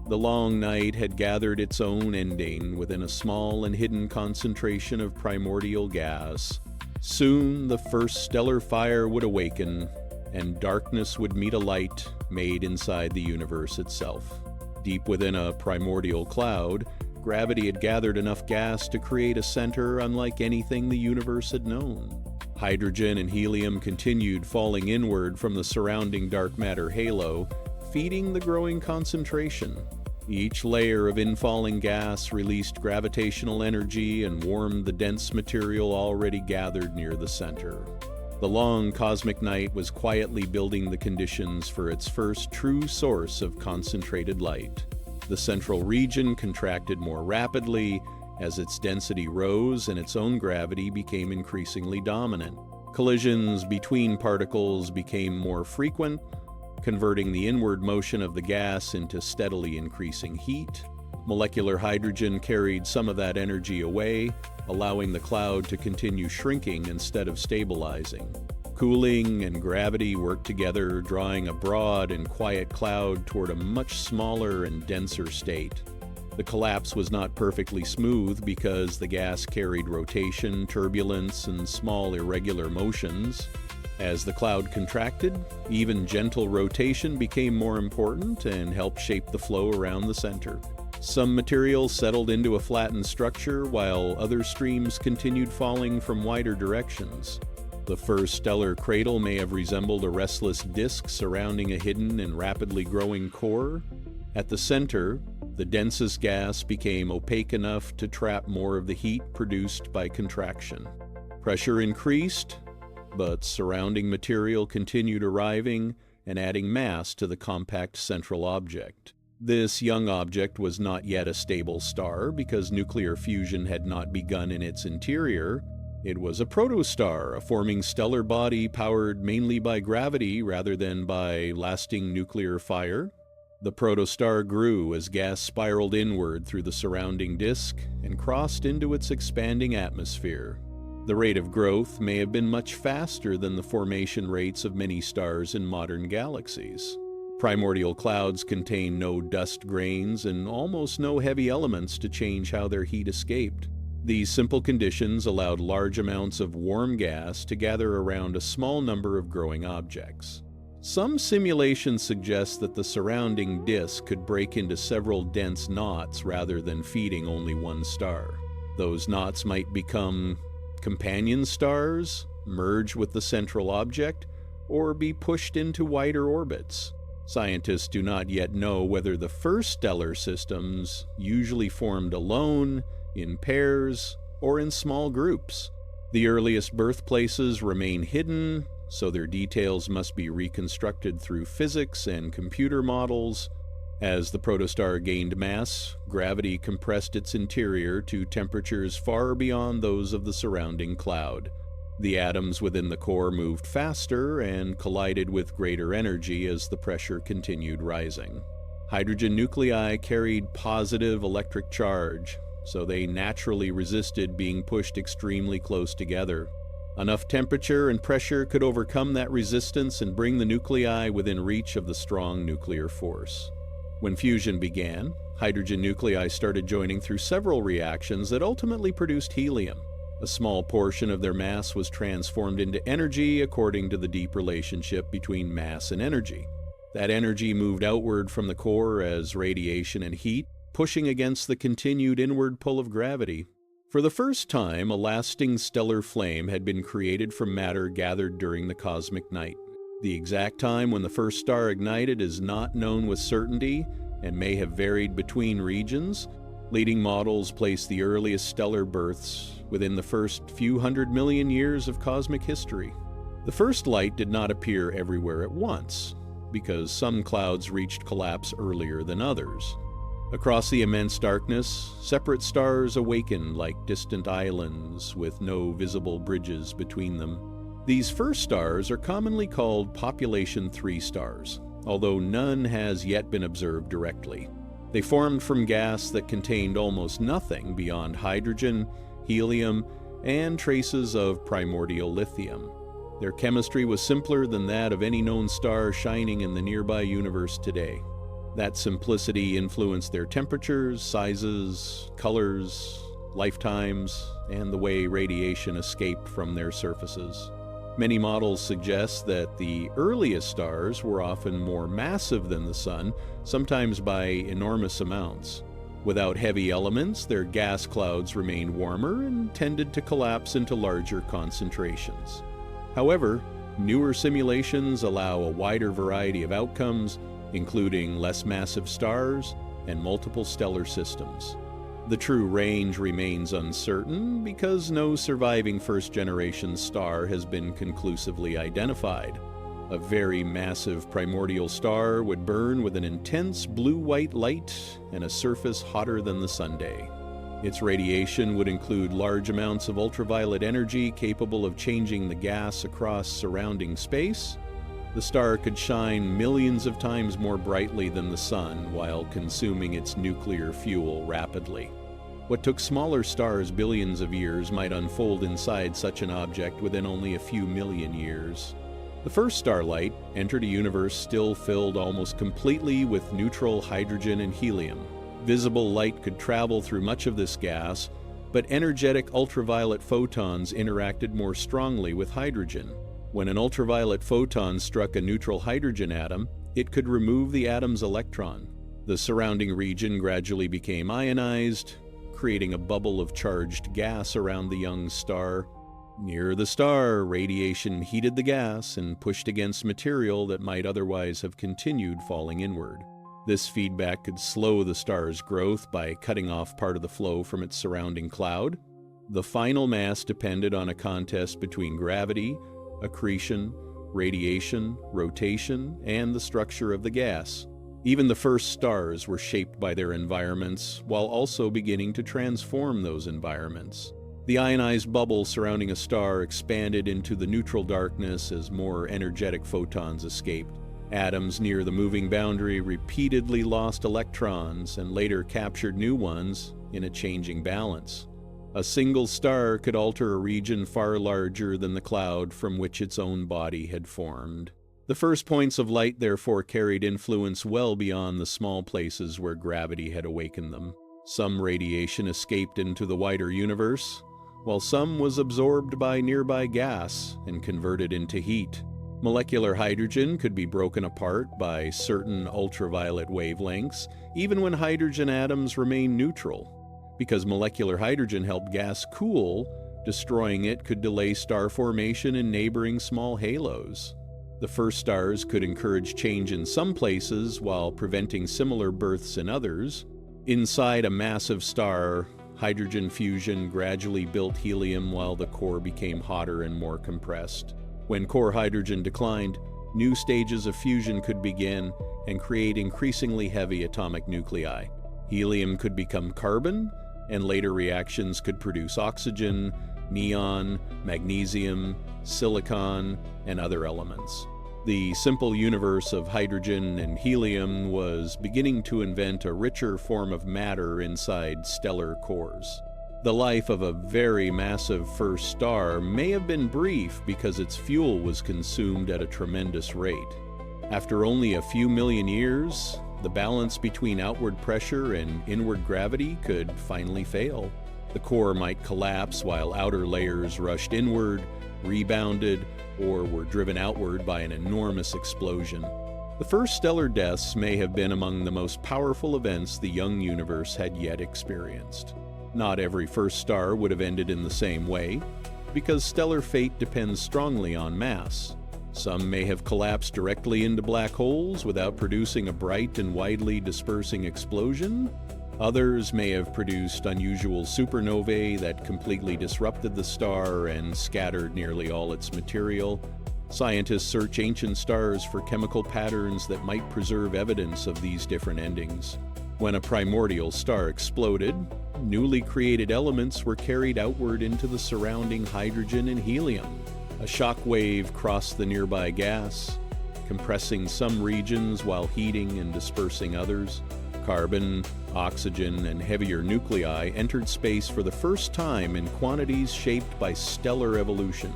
The long night had gathered its own ending within a small and hidden concentration of primordial gas. Soon the first stellar fire would awaken, and darkness would meet a light made inside the universe itself. Deep within a primordial cloud, gravity had gathered enough gas to create a center unlike anything the universe had known. Hydrogen and helium continued falling inward from the surrounding dark matter halo, feeding the growing concentration. Each layer of infalling gas released gravitational energy and warmed the dense material already gathered near the center. The long cosmic night was quietly building the conditions for its first true source of concentrated light. The central region contracted more rapidly as its density rose and its own gravity became increasingly dominant. Collisions between particles became more frequent, converting the inward motion of the gas into steadily increasing heat. Molecular hydrogen carried some of that energy away, allowing the cloud to continue shrinking instead of stabilizing. Cooling and gravity worked together, drawing a broad and quiet cloud toward a much smaller and denser state. The collapse was not perfectly smooth because the gas carried rotation, turbulence, and small irregular motions. As the cloud contracted, even gentle rotation became more important and helped shape the flow around the center. Some material settled into a flattened structure, while other streams continued falling from wider directions. The first stellar cradle may have resembled a restless disk surrounding a hidden and rapidly growing core. At the center, the densest gas became opaque enough to trap more of the heat produced by contraction. Pressure increased, but surrounding material continued arriving and adding mass to the compact central object. This young object was not yet a stable star because nuclear fusion had not begun in its interior. It was a protostar, a forming stellar body powered mainly by gravity rather than by lasting nuclear fire. The protostar grew as gas spiraled inward through the surrounding disk and crossed into its expanding atmosphere. The rate of growth may have been much faster than the formation rates of many stars in modern galaxies. Primordial clouds contain no dust grains and almost no heavy elements to change how their heat escaped. These simple conditions allowed large amounts of warm gas to gather around a small number of growing objects. Some simulations suggest that the surrounding disk could break into several dense knots rather than feeding only one star. Those knots might become companion stars, merge with the central object, or be pushed into wider orbits. Scientists do not yet know whether the first stellar systems usually formed alone, in pairs, or in small groups. The earliest birthplaces remain hidden, so their details must be reconstructed through physics and computer models. As the protostar gained mass, gravity compressed its interior to temperatures far beyond those of the surrounding cloud. The atoms within the core moved faster and collided with greater energy as the pressure continued rising. Hydrogen nuclei carried positive electric charge, so they naturally resisted being pushed extremely close together. Enough temperature and pressure could overcome that resistance and bring the nuclei within reach of the strong nuclear force. When fusion began, hydrogen nuclei started joining through several reactions that ultimately produced helium. A small portion of their mass was transformed into energy according to the deep relationship between mass and energy. That energy moved outward from the core as radiation and heat, pushing against the continued inward pull of gravity. For the first time, a lasting stellar flame had been created from matter gathered during the cosmic night. The exact time when the first star ignited is not known with certainty and may have varied between regions. Leading models place the earliest stellar births within the first few 100 million years of cosmic history. The first light did not appear everywhere at once, because some clouds reached collapse earlier than others. Across the immense darkness, separate stars awakened like distant islands with no visible bridges between them. These first stars are commonly called population 3 stars, although none has yet been observed directly. They formed from gas that contained almost nothing beyond hydrogen, helium, and traces of primordial lithium. Their chemistry was simpler than that of any known star shining in the nearby universe today. That simplicity influenced their temperatures, sizes, colors, lifetimes, and the way radiation escaped from their surfaces. Many models suggest that the earliest stars were often more massive than the Sun, sometimes by enormous amounts. Without heavy elements, their gas clouds remained warmer and tended to collapse into larger concentrations. However, newer simulations allow a wider variety of outcomes, including less massive stars and multiple stellar systems. The true range remains uncertain because no surviving first-generation star has been conclusively identified. A very massive primordial star would burn with an intense blue-white light and a surface hotter than the sunday. Its radiation would include large amounts of ultraviolet energy capable of changing the gas across surrounding space. The star could shine millions of times more brightly than the Sun while consuming its nuclear fuel rapidly. What took smaller stars billions of years might unfold inside such an object within only a few million years. The first starlight entered a universe still filled almost completely with neutral hydrogen and helium. Visible light could travel through much of this gas, but energetic ultraviolet photons interacted more strongly with hydrogen. When an ultraviolet photon struck a neutral hydrogen atom, it could remove the atom's electron. The surrounding region gradually became ionized, creating a bubble of charged gas around the young star. Near the star, radiation heated the gas and pushed against material that might otherwise have continued falling inward. This feedback could slow the star's growth by cutting off part of the flow from its surrounding cloud. The final mass depended on a contest between gravity, accretion, radiation, rotation, and the structure of the gas. Even the first stars were shaped by their environments, while also beginning to transform those environments. The ionized bubble surrounding a star expanded into the neutral darkness as more energetic photons escaped. Atoms near the moving boundary repeatedly lost electrons and later captured new ones in a changing balance. A single star could alter a region far larger than the cloud from which its own body had formed. The first points of light therefore carried influence well beyond the small places where gravity had awakened them. Some radiation escaped into the wider universe, while some was absorbed by nearby gas and converted into heat. Molecular hydrogen could be broken apart by certain ultraviolet wavelengths, even when hydrogen atoms remain neutral. Because molecular hydrogen helped gas cool, destroying it could delay star formation in neighboring small halos. The first stars could encourage change in some places while preventing similar births in others. Inside a massive star, hydrogen fusion gradually built helium while the core became hotter and more compressed. When core hydrogen declined, new stages of fusion could begin and create increasingly heavy atomic nuclei. Helium could become carbon, and later reactions could produce oxygen, neon, magnesium, silicon, and other elements. The simple universe of hydrogen and helium was beginning to invent a richer form of matter inside stellar cores. The life of a very massive first star may have been brief because its fuel was consumed at a tremendous rate. After only a few million years, the balance between outward pressure and inward gravity could finally fail. The core might collapse while outer layers rushed inward, rebounded, or were driven outward by an enormous explosion. The first stellar deaths may have been among the most powerful events the young universe had yet experienced. Not every first star would have ended in the same way, because stellar fate depends strongly on mass. Some may have collapsed directly into black holes without producing a bright and widely dispersing explosion. Others may have produced unusual supernovae that completely disrupted the star and scattered nearly all its material. Scientists search ancient stars for chemical patterns that might preserve evidence of these different endings. When a primordial star exploded, newly created elements were carried outward into the surrounding hydrogen and helium. A shock wave crossed the nearby gas, compressing some regions while heating and dispersing others. Carbon, oxygen, and heavier nuclei entered space for the first time in quantities shaped by stellar evolution.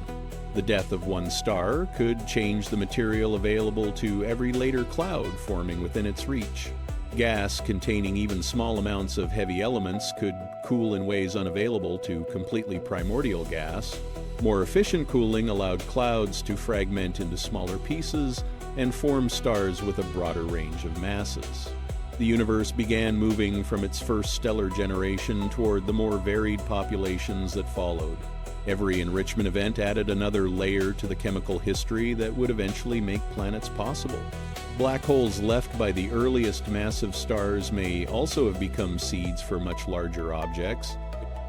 The death of one star could change the material available to every later cloud forming within its reach. Gas containing even small amounts of heavy elements could cool in ways unavailable to completely primordial gas. More efficient cooling allowed clouds to fragment into smaller pieces and form stars with a broader range of masses. The universe began moving from its first stellar generation toward the more varied populations that followed. Every enrichment event added another layer to the chemical history that would eventually make planets possible. Black holes left by the earliest massive stars may also have become seeds for much larger objects.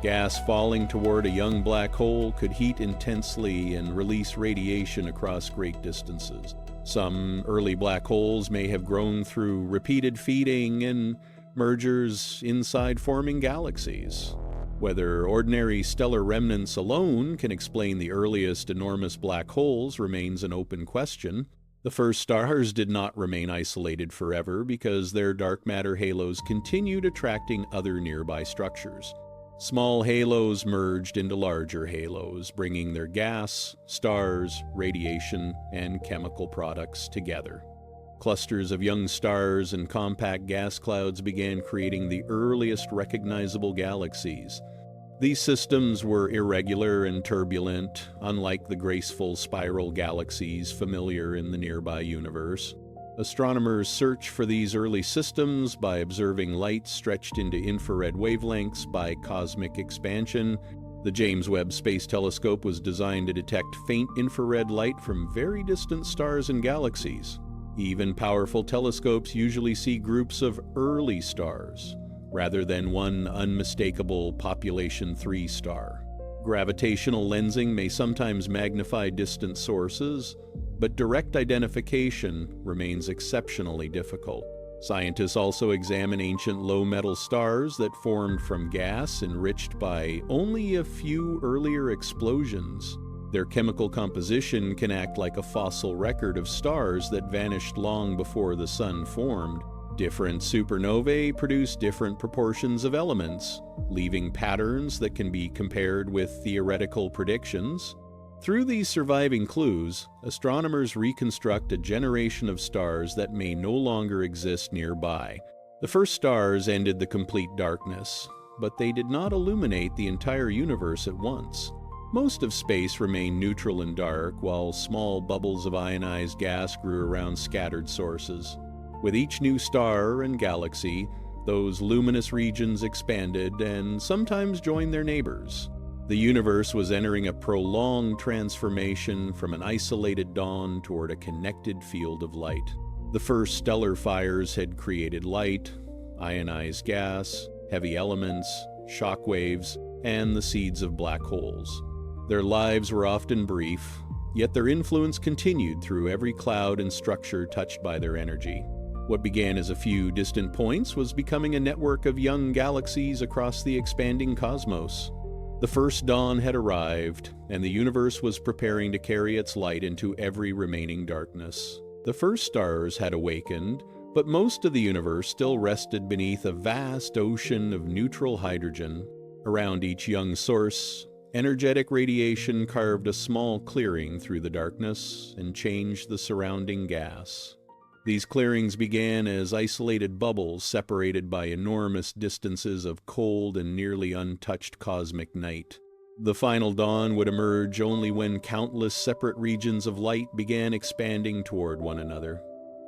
Gas falling toward a young black hole could heat intensely and release radiation across great distances. Some early black holes may have grown through repeated feeding and mergers inside forming galaxies. Whether ordinary stellar remnants alone can explain the earliest enormous black holes remains an open question. The first stars did not remain isolated forever because their dark matter halos continued attracting other nearby structures. Small halos merged into larger halos, bringing their gas, stars, radiation, and chemical products together. Clusters of young stars and compact gas clouds began creating the earliest recognizable galaxies. These systems were irregular and turbulent, unlike the graceful spiral galaxies familiar in the nearby universe. Astronomers search for these early systems by observing light stretched into infrared wavelengths by cosmic expansion. The James Webb Space Telescope was designed to detect faint infrared light from very distant stars and galaxies. Even powerful telescopes usually see groups of early stars, rather than one unmistakable population 3 star. Gravitational lensing may sometimes magnify distant sources, but direct identification remains exceptionally difficult. Scientists also examine ancient low-metal stars that formed from gas enriched by only a few earlier explosions. Their chemical composition can act like a fossil record of stars that vanished long before the sun formed. Different supernovae produce different proportions of elements, leaving patterns that can be compared with theoretical predictions. Through these surviving clues, astronomers reconstruct a generation of stars that may no longer exist nearby. The first stars ended the complete darkness, but they did not illuminate the entire universe at once. Most of space remained neutral and dark, while small bubbles of ionized gas grew around scattered sources. With each new star and galaxy, the those luminous regions expanded and sometimes joined their neighbors. The universe was entering a prolonged transformation from an isolated dawn toward a connected field of light. The first stellar fires had created light, ionized gas, heavy elements, shock waves, and the seeds of black holes. Their lives were often brief, yet their influence continued through every cloud and structure touched by their energy. What began as a few distant points was becoming a network of young galaxies across the expanding cosmos. The first dawn had arrived, and the universe was preparing to carry its light into every remaining darkness. The first stars had awakened, but most of the universe still rested beneath a vast ocean of neutral hydrogen. Around each young source, energetic radiation carved a small clearing through the darkness and changed the surrounding gas. These clearings began as isolated bubbles separated by enormous distances of cold and nearly untouched cosmic night. The final dawn would emerge only when countless separate regions of light began expanding toward one another.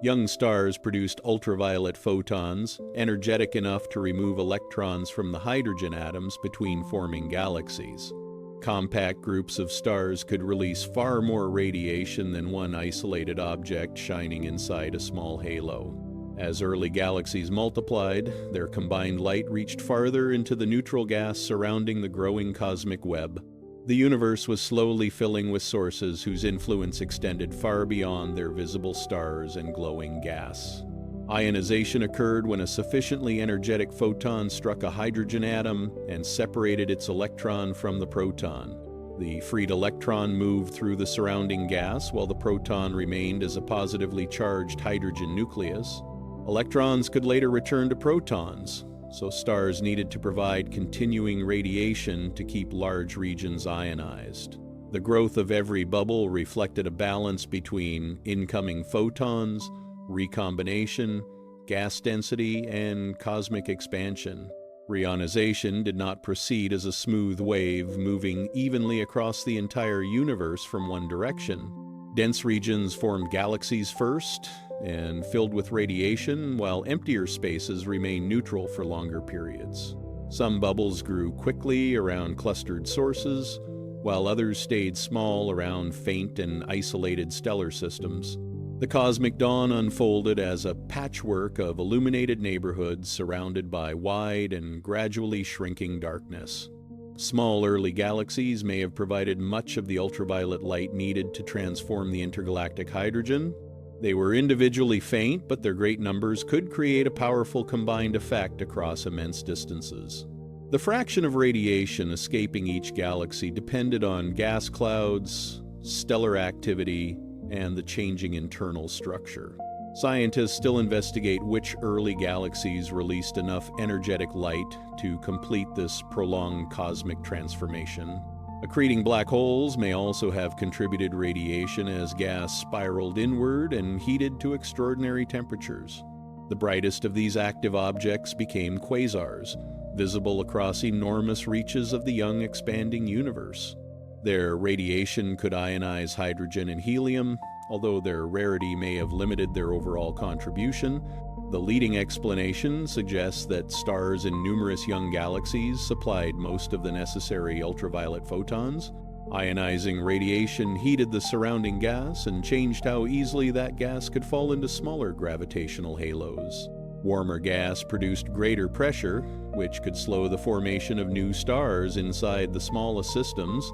Young stars produced ultraviolet photons, energetic enough to remove electrons from the hydrogen atoms between forming galaxies. Compact groups of stars could release far more radiation than one isolated object shining inside a small halo. As early galaxies multiplied, their combined light reached farther into the neutral gas surrounding the growing cosmic web. The universe was slowly filling with sources whose influence extended far beyond their visible stars and glowing gas. Ionization occurred when a sufficiently energetic photon struck a hydrogen atom and separated its electron from the proton. The freed electron moved through the surrounding gas while the proton remained as a positively charged hydrogen nucleus. Electrons could later return to protons, so stars needed to provide continuing radiation to keep large regions ionized. The growth of every bubble reflected a balance between incoming photons, recombination, gas density, and cosmic expansion. Reionization did not proceed as a smooth wave moving evenly across the entire universe from one direction. Dense regions formed galaxies first and filled with radiation, while emptier spaces remained neutral for longer periods. Some bubbles grew quickly around clustered sources, while others stayed small around faint and isolated stellar systems. The cosmic dawn unfolded as a patchwork of illuminated neighborhoods surrounded by wide and gradually shrinking darkness. Small early galaxies may have provided much of the ultraviolet light needed to transform the intergalactic hydrogen. They were individually faint, but their great numbers could create a powerful combined effect across immense distances. The fraction of radiation escaping each galaxy depended on gas clouds, stellar activity, and the changing internal structure. Scientists still investigate which early galaxies released enough energetic light to complete this prolonged cosmic transformation. Accreting black holes may also have contributed radiation as gas spiraled inward and heated to extraordinary temperatures. The brightest of these active objects became quasars, visible across enormous reaches of the young expanding universe. Their radiation could ionize hydrogen and helium, although their rarity may have limited their overall contribution. The leading explanation suggests that stars in numerous young galaxies supplied most of the necessary ultraviolet photons. Ionizing radiation heated the surrounding gas and changed how easily that gas could fall into smaller gravitational halos. Warmer gas produced greater pressure, which could slow the formation of new stars inside the smallest systems.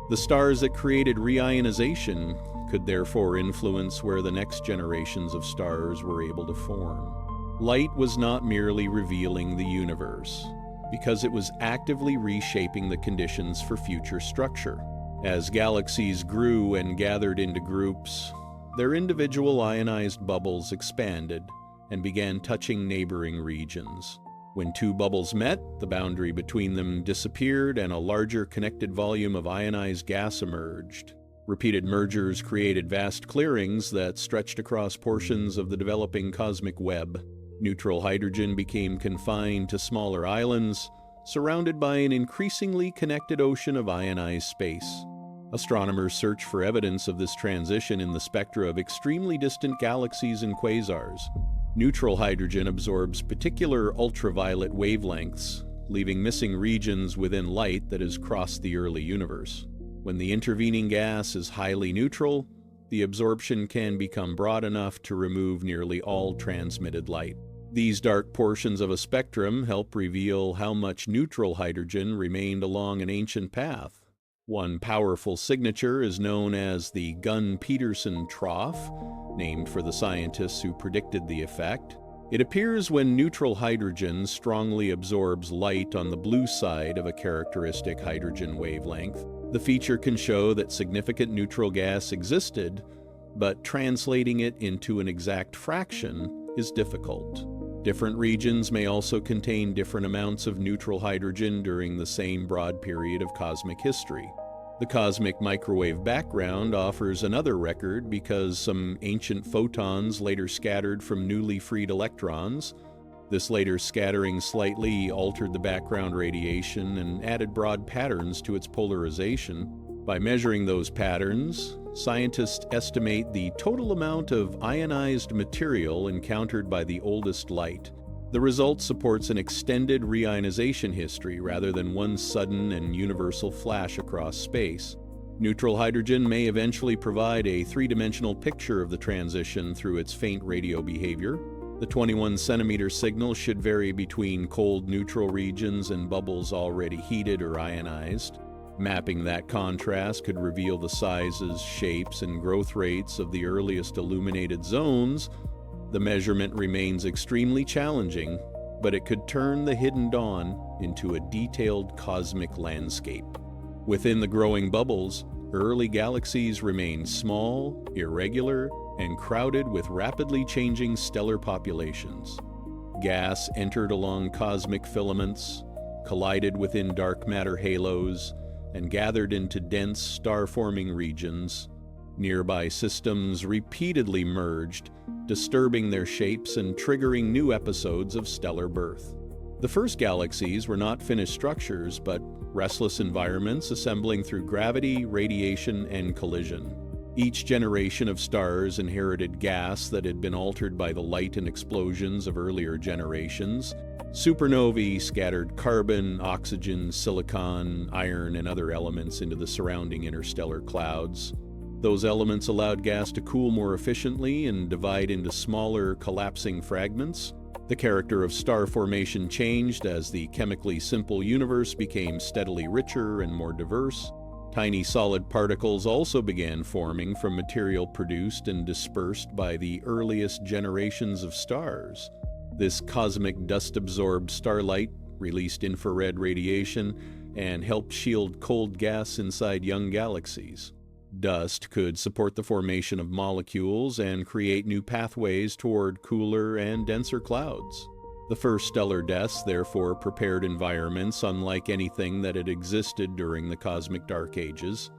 The stars that created reionization could therefore influence where the next generations of stars were able to form. Light was not merely revealing the universe, because it was actively reshaping the conditions for future structure. As galaxies grew and gathered into groups, their individual ionized bubbles expanded and began touching neighboring regions. When two bubbles met, the boundary between them disappeared and a larger connected volume of ionized gas emerged. Repeated mergers created vast clearings that stretched across portions of the developing cosmic web. Neutral hydrogen became confined to smaller islands, surrounded by an increasingly connected ocean of ionized space. Astronomers search for evidence of this transition in the spectra of extremely distant galaxies and quasars. Neutral hydrogen absorbs particular ultraviolet wavelengths, leaving missing regions within light that has crossed the early universe. When the intervening gas is highly neutral, the absorption can become broad enough to remove nearly all transmitted light. These dark portions of a spectrum help reveal how much neutral hydrogen remained along an ancient path. One powerful signature is known as the Gunn-Peterson trough, named for the scientists who predicted the effect. It appears when neutral hydrogen strongly absorbs light on the blue side of a characteristic hydrogen wavelength. The feature can show that significant neutral gas existed, but translating it into an exact fraction is difficult. Different regions may also contain different amounts of neutral hydrogen during the same broad period of cosmic history. The cosmic microwave background offers another record because some ancient photons later scattered from newly freed electrons. This later scattering slightly altered the background radiation and added broad patterns to its polarization. By measuring those patterns, scientists estimate the total amount of ionized material encountered by the oldest light. The result supports an extended reionization history rather than one sudden and universal flash across space. Neutral hydrogen may eventually provide a three-dimensional picture of the transition through its faint radio behavior. The 21-centimeter signal should vary between cold neutral regions and bubbles already heated or ionized. Mapping that contrast could reveal the sizes, shapes, and growth rates of the earliest illuminated zones. The measurement remains extremely challenging, but it could turn the hidden dawn into a detailed cosmic landscape. Within the growing bubbles, early galaxies remain small, irregular, and crowded with rapidly changing stellar populations. Gas entered along cosmic filaments, collided within dark matter halos, and gathered into dense star-forming regions. Nearby systems repeatedly merged, disturbing their shapes and triggering new episodes of stellar birth. The first galaxies were not finished structures, but restless environments assembling through gravity, radiation, and collision. Each generation of stars inherited gas that had been altered by the light and explosions of earlier generations. Supernovae scattered carbon, oxygen, silicon, iron, and other elements into the surrounding interstellar clouds. Those elements allowed gas to cool more efficiently and divide into smaller, collapsing fragments. The character of star formation changed as the chemically simple universe became steadily richer and more diverse. Tiny solid particles also began forming from material produced and dispersed by the earliest generations of stars. This cosmic dust-absorbed starlight released infrared radiation and helped shield cold gas inside young galaxies. Dust could support the formation of molecules and create new pathways toward cooler and denser clouds. The first stellar deaths therefore prepared environments unlike anything that had existed during the cosmic dark ages.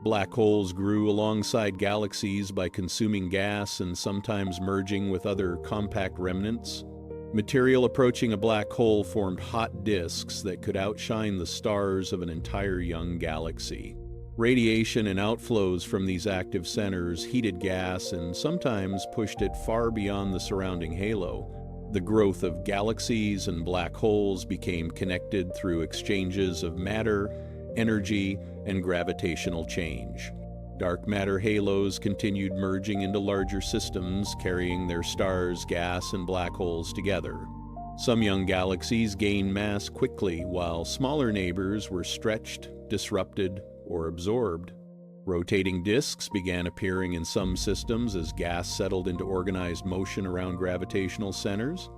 Black holes grew alongside galaxies by consuming gas and sometimes merging with other compact remnants. Material approaching a black hole formed hot disks that could outshine the stars of an entire young galaxy. Radiation and outflows from these active centers heated gas and sometimes pushed it far beyond the surrounding halo. The growth of galaxies and black holes became connected through exchanges of matter, energy, and gravitational change. Dark matter halos continued merging into larger systems, carrying their stars, gas, and black holes together. Some young galaxies gained mass quickly, while smaller neighbors were stretched, disrupted, or absorbed. Rotating disks began appearing in some systems as gas settled into organized motion around gravitational centers.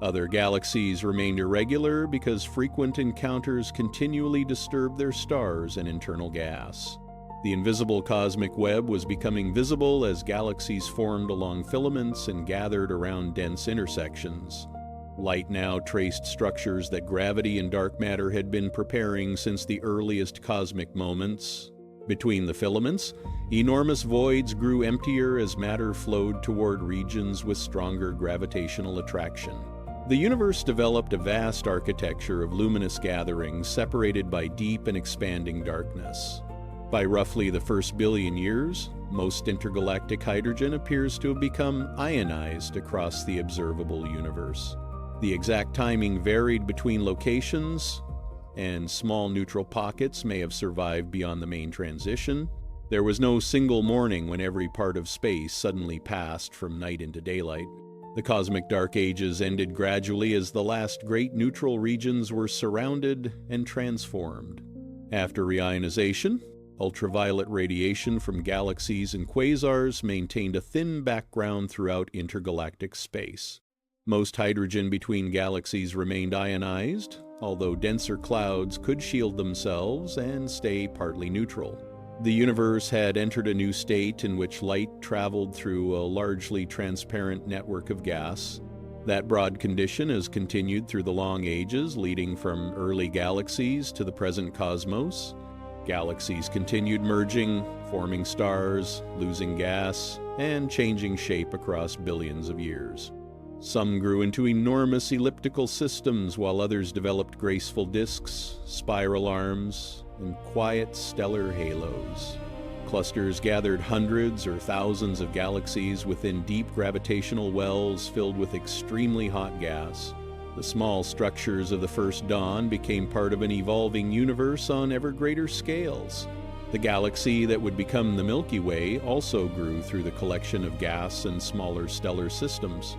Other galaxies remained irregular because frequent encounters continually disturbed their stars and internal gas. The invisible cosmic web was becoming visible as galaxies formed along filaments and gathered around dense intersections. Light now traced structures that gravity and dark matter had been preparing since the earliest cosmic moments. Between the filaments, enormous voids grew emptier as matter flowed toward regions with stronger gravitational attraction. The universe developed a vast architecture of luminous gatherings separated by deep and expanding darkness. By roughly the first billion years, most intergalactic hydrogen appears to have become ionized across the observable universe. The exact timing varied between locations, and small neutral pockets may have survived beyond the main transition. There was no single morning when every part of space suddenly passed from night into daylight. The cosmic dark ages ended gradually as the last great neutral regions were surrounded and transformed. After reionization, ultraviolet radiation from galaxies and quasars maintained a thin background throughout intergalactic space. Most hydrogen between galaxies remained ionized, although denser clouds could shield themselves and stay partly neutral. The universe had entered a new state in which light traveled through a largely transparent network of gas. That broad condition has continued through the long ages, leading from early galaxies to the present cosmos. Galaxies continued merging, forming stars, losing gas, and changing shape across billions of years. Some grew into enormous elliptical systems, while others developed graceful disks, spiral arms, and quiet stellar halos. Clusters gathered hundreds or thousands of galaxies within deep gravitational wells filled with extremely hot gas. The small structures of the first dawn became part of an evolving universe on ever greater scales. The galaxy that would become the Milky Way also grew through the collection of gas and smaller stellar systems.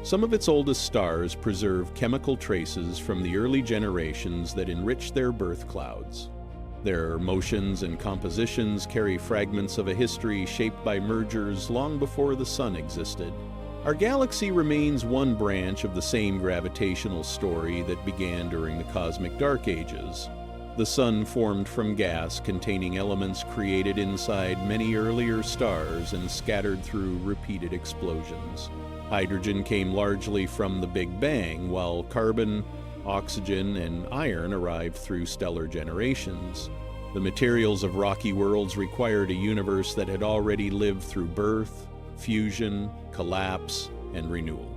Some of its oldest stars preserve chemical traces from the early generations that enrich their birth clouds. Their motions and compositions carry fragments of a history shaped by mergers long before the Sun existed. Our galaxy remains one branch of the same gravitational story that began during the cosmic dark ages. The Sun formed from gas containing elements created inside many earlier stars and scattered through repeated explosions. Hydrogen came largely from the Big Bang, while carbon, oxygen, and iron arrived through stellar generations. The materials of rocky worlds required a universe that had already lived through birth, fusion, collapse, and renewal.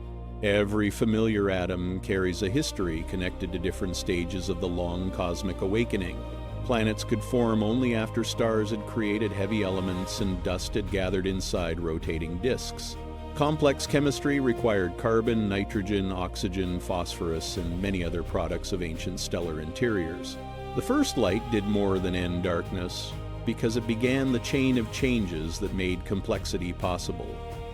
Every familiar atom carries a history connected to different stages of the long cosmic awakening. Planets could form only after stars had created heavy elements and dust had gathered inside rotating disks. Complex chemistry required carbon, nitrogen, oxygen, phosphorus, and many other products of ancient stellar interiors. The first light did more than end darkness, because it began the chain of changes that made complexity possible.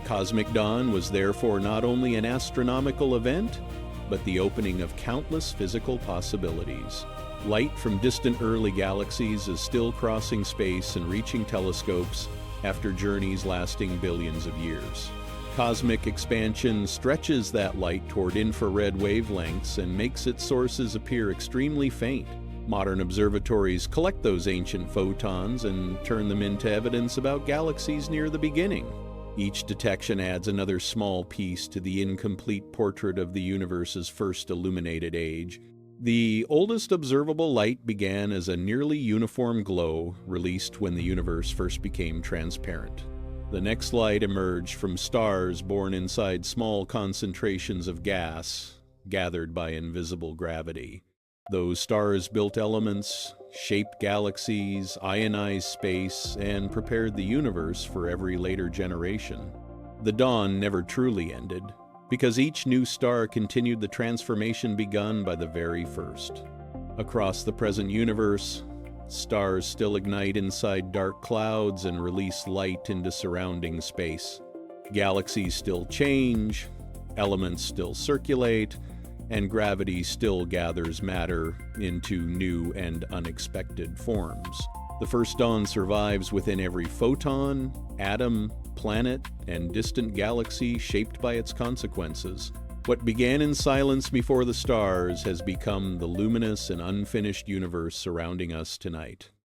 Cosmic dawn was therefore not only an astronomical event, but the opening of countless physical possibilities. Light from distant early galaxies is still crossing space and reaching telescopes after journeys lasting billions of years. Cosmic expansion stretches that light toward infrared wavelengths and makes its sources appear extremely faint. Modern observatories collect those ancient photons and turn them into evidence about galaxies near the beginning. Each detection adds another small piece to the incomplete portrait of the universe's first illuminated age. The oldest observable light began as a nearly uniform glow released when the universe first became transparent. The next light emerged from stars born inside small concentrations of gas, gathered by invisible gravity. Those stars built elements, shaped galaxies, ionized space, and prepared the universe for every later generation. The dawn never truly ended, because each new star continued the transformation begun by the very first. Across the present universe, stars still ignite inside dark clouds and release light into surrounding space. Galaxies still change, elements still circulate, and gravity still gathers matter into new and unexpected forms. The first dawn survives within every photon, atom, planet, and distant galaxy shaped by its consequences. What began in silence before the stars has become the luminous and unfinished universe surrounding us tonight.